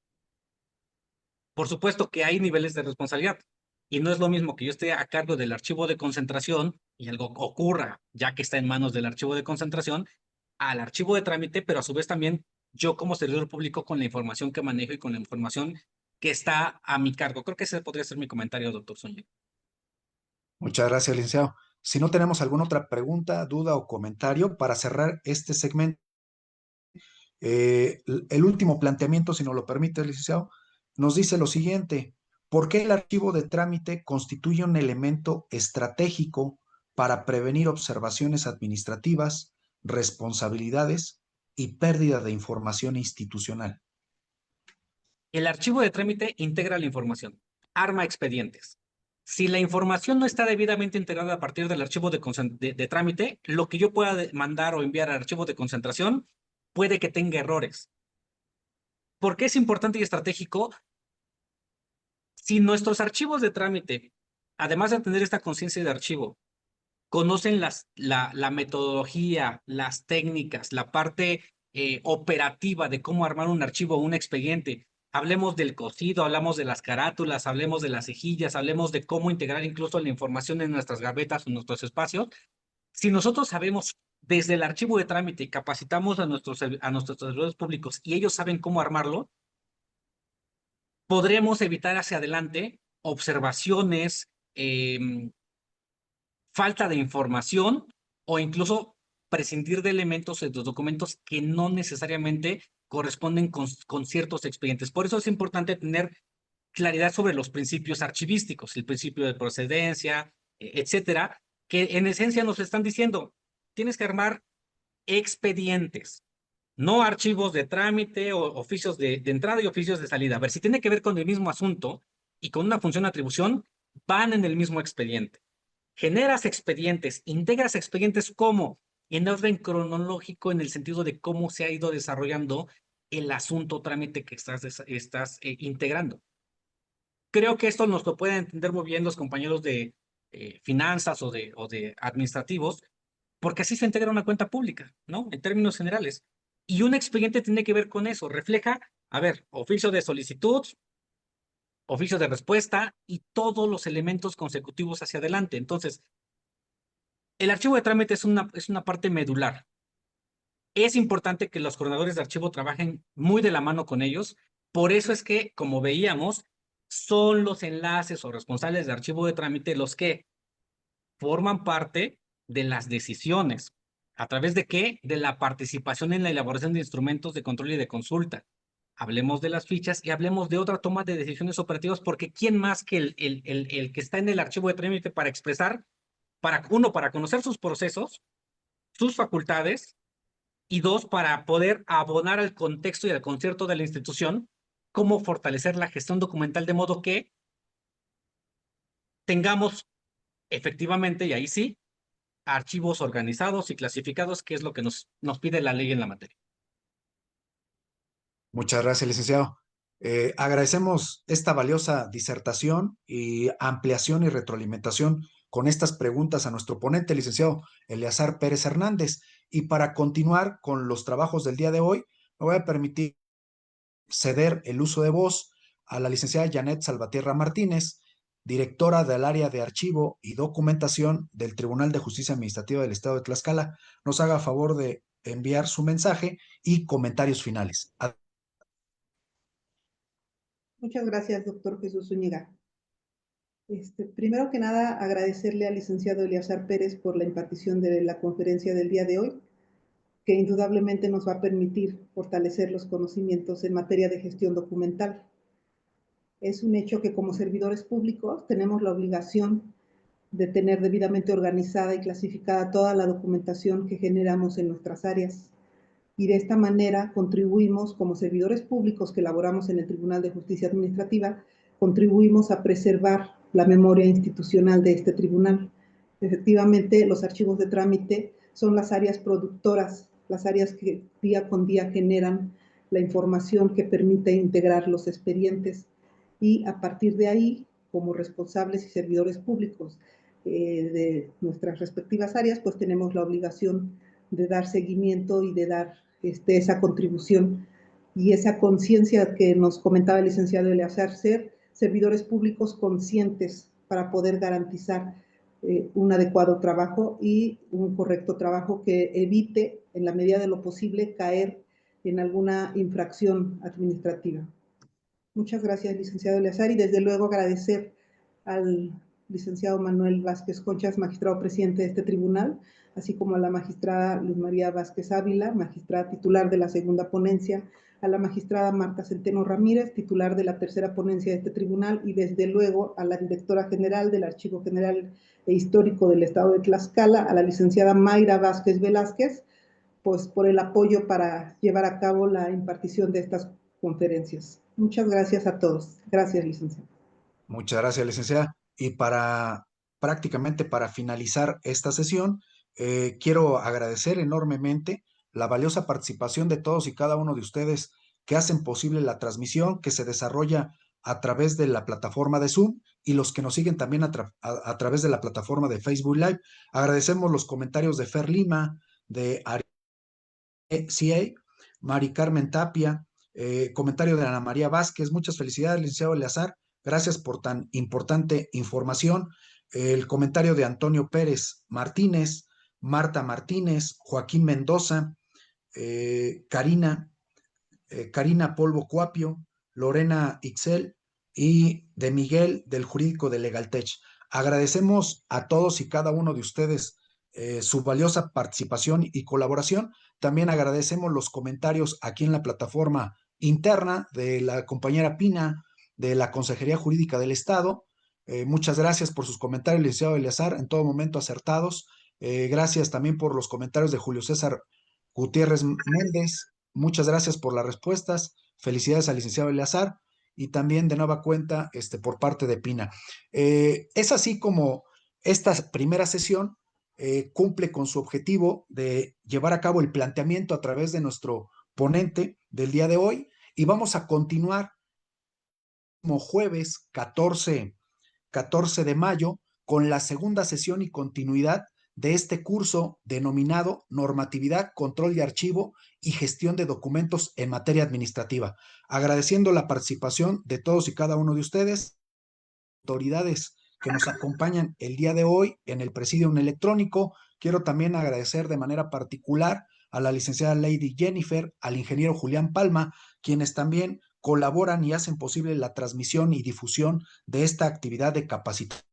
Por supuesto que hay niveles de responsabilidad y no es lo mismo que yo esté a cargo del archivo de concentración y algo ocurra ya que está en manos del archivo de concentración al archivo de trámite, pero a su vez también yo como servidor público con la información que manejo y con la información que está a mi cargo. Creo que ese podría ser mi comentario, doctor Zúñiga. Muchas gracias, licenciado. Si no tenemos alguna otra pregunta, duda o comentario para cerrar este segmento, el último planteamiento, si nos lo permite, licenciado, nos dice lo siguiente: ¿por qué el archivo de trámite constituye un elemento estratégico para prevenir observaciones administrativas, responsabilidades y pérdida de información institucional? El archivo de trámite integra la información, arma expedientes. Si la información no está debidamente integrada a partir del archivo de trámite, lo que yo pueda mandar o enviar al archivo de concentración puede que tenga errores. ¿Por qué es importante y estratégico? Si nuestros archivos de trámite, además de tener esta conciencia de archivo, conocen la metodología, las técnicas, la parte operativa de cómo armar un archivo o un expediente. Hablemos del cosido, hablamos de las carátulas, hablemos de las cejillas, hablemos de cómo integrar incluso la información en nuestras gavetas o en nuestros espacios. Si nosotros sabemos desde el archivo de trámite y capacitamos a nuestros servidores públicos y ellos saben cómo armarlo, podremos evitar hacia adelante observaciones, falta de información o incluso prescindir de elementos de los documentos que no necesariamente corresponden con ciertos expedientes. Por eso es importante tener claridad sobre los principios archivísticos, el principio de procedencia, etcétera, que en esencia nos están diciendo, tienes que armar expedientes, no archivos de trámite o oficios de entrada y oficios de salida. A ver, si tiene que ver con el mismo asunto y con una función de atribución, van en el mismo expediente. Generas expedientes, integras expedientes como en orden cronológico en el sentido de cómo se ha ido desarrollando el asunto o trámite que estás integrando. Creo que esto nos lo pueden entender muy bien los compañeros de finanzas o de administrativos, porque así se integra una cuenta pública, ¿no? En términos generales. Y un expediente tiene que ver con eso, refleja, a ver, oficio de solicitud, oficio de respuesta y todos los elementos consecutivos hacia adelante. Entonces, el archivo de trámite es una parte medular. Es importante que los coordinadores de archivo trabajen muy de la mano con ellos. Por eso es que, como veíamos, son los enlaces o responsables de archivo de trámite los que forman parte de las decisiones. ¿A través de qué? De la participación en la elaboración de instrumentos de control y de consulta. Hablemos de las fichas y hablemos de otra toma de decisiones operativas, porque ¿quién más que el que está en el archivo de trámite para expresar, para conocer sus procesos, sus facultades, y dos, para poder abonar al contexto y al concierto de la institución, cómo fortalecer la gestión documental de modo que tengamos efectivamente, y ahí sí, archivos organizados y clasificados, que es lo que nos pide la ley en la materia. Muchas gracias, licenciado. Agradecemos esta valiosa disertación y ampliación y retroalimentación con estas preguntas a nuestro ponente, licenciado Eleazar Pérez Hernández. Y para continuar con los trabajos del día de hoy, me voy a permitir ceder el uso de voz a la licenciada Janet Salvatierra Martínez, directora del área de archivo y documentación del Tribunal de Justicia Administrativa del Estado de Tlaxcala. Nos haga favor de enviar su mensaje y comentarios finales. Muchas gracias, doctor Jesús Zúñiga. Primero que nada, agradecerle al licenciado Eleazar Pérez por la impartición de la conferencia del día de hoy, que indudablemente nos va a permitir fortalecer los conocimientos en materia de gestión documental. Es un hecho que como servidores públicos tenemos la obligación de tener debidamente organizada y clasificada toda la documentación que generamos en nuestras áreas. Y de esta manera contribuimos, como servidores públicos que laboramos en el Tribunal de Justicia Administrativa, contribuimos a preservar la memoria institucional de este tribunal. Efectivamente, los archivos de trámite son las áreas productoras, las áreas que día con día generan la información que permite integrar los expedientes, y a partir de ahí, como responsables y servidores públicos de nuestras respectivas áreas, pues tenemos la obligación de dar seguimiento y de dar esa contribución y esa conciencia que nos comentaba el licenciado Eleazar, ser servidores públicos conscientes para poder garantizar un adecuado trabajo y un correcto trabajo que evite, en la medida de lo posible, caer en alguna infracción administrativa. Muchas gracias, licenciado Eleazar, y desde luego agradecer al licenciado Manuel Vázquez Conchas, magistrado presidente de este tribunal, así como a la magistrada Luz María Vázquez Ávila, magistrada titular de la segunda ponencia, a la magistrada Marta Centeno Ramírez, titular de la tercera ponencia de este tribunal, y desde luego a la directora general del Archivo General e Histórico del Estado de Tlaxcala, a la licenciada Mayra Vázquez Velázquez, pues por el apoyo para llevar a cabo la impartición de estas conferencias. Muchas gracias a todos. Gracias, licenciado. Muchas gracias, licenciada. Y prácticamente para finalizar esta sesión, quiero agradecer enormemente la valiosa participación de todos y cada uno de ustedes que hacen posible la transmisión que se desarrolla a través de la plataforma de Zoom y los que nos siguen también a través de la plataforma de Facebook Live. Agradecemos los comentarios de Fer Lima, de Ari CA, Mari Carmen Tapia, comentario de Ana María Vázquez. Muchas felicidades, licenciado Eleazar. Gracias por tan importante información. El comentario de Antonio Pérez Martínez, Marta Martínez, Joaquín Mendoza, Karina Polvo Cuapio, Lorena Ixel y de Miguel del Jurídico de Legaltech. Agradecemos a todos y cada uno de ustedes su valiosa participación y colaboración. También agradecemos los comentarios aquí en la plataforma interna de la compañera Pina de la Consejería Jurídica del Estado. Muchas gracias por sus comentarios, licenciado Eleazar, en todo momento acertados. Gracias también por los comentarios de Julio César Gutiérrez Méndez. Muchas gracias por las respuestas. Felicidades al licenciado Eleazar y también de nueva cuenta por parte de Pina. Es así como esta primera sesión cumple con su objetivo de llevar a cabo el planteamiento a través de nuestro ponente del día de hoy, y vamos a continuar como jueves 14 de mayo con la segunda sesión y continuidad de este curso denominado Normatividad, Control de Archivo y Gestión de Documentos en Materia Administrativa. Agradeciendo la participación de todos y cada uno de ustedes, autoridades que nos acompañan el día de hoy en el Presidium electrónico. Quiero también agradecer de manera particular a la licenciada Lady Jennifer, al ingeniero Julián Palma, quienes también colaboran y hacen posible la transmisión y difusión de esta actividad de capacitación.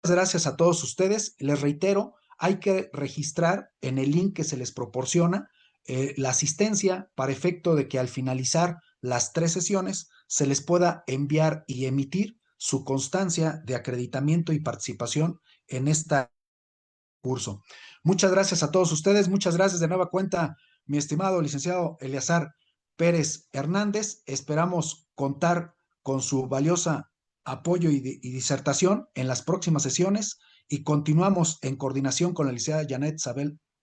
Muchas gracias a todos ustedes. Les reitero, hay que registrar en el link que se les proporciona la asistencia para efecto de que al finalizar las 3 sesiones se les pueda enviar y emitir su constancia de acreditamiento y participación en este curso. Muchas gracias a todos ustedes. Muchas gracias de nueva cuenta, mi estimado licenciado Eleazar Pérez Hernández. Esperamos contar con su valiosa apoyo y disertación en las próximas sesiones y continuamos en coordinación con la licenciada Janet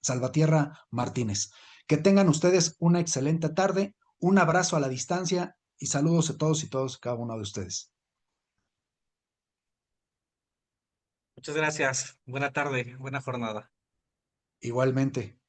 Salvatierra Martínez. Que tengan ustedes una excelente tarde, un abrazo a la distancia y saludos a todos y cada uno de ustedes. Muchas gracias. Buena tarde, buena jornada. Igualmente.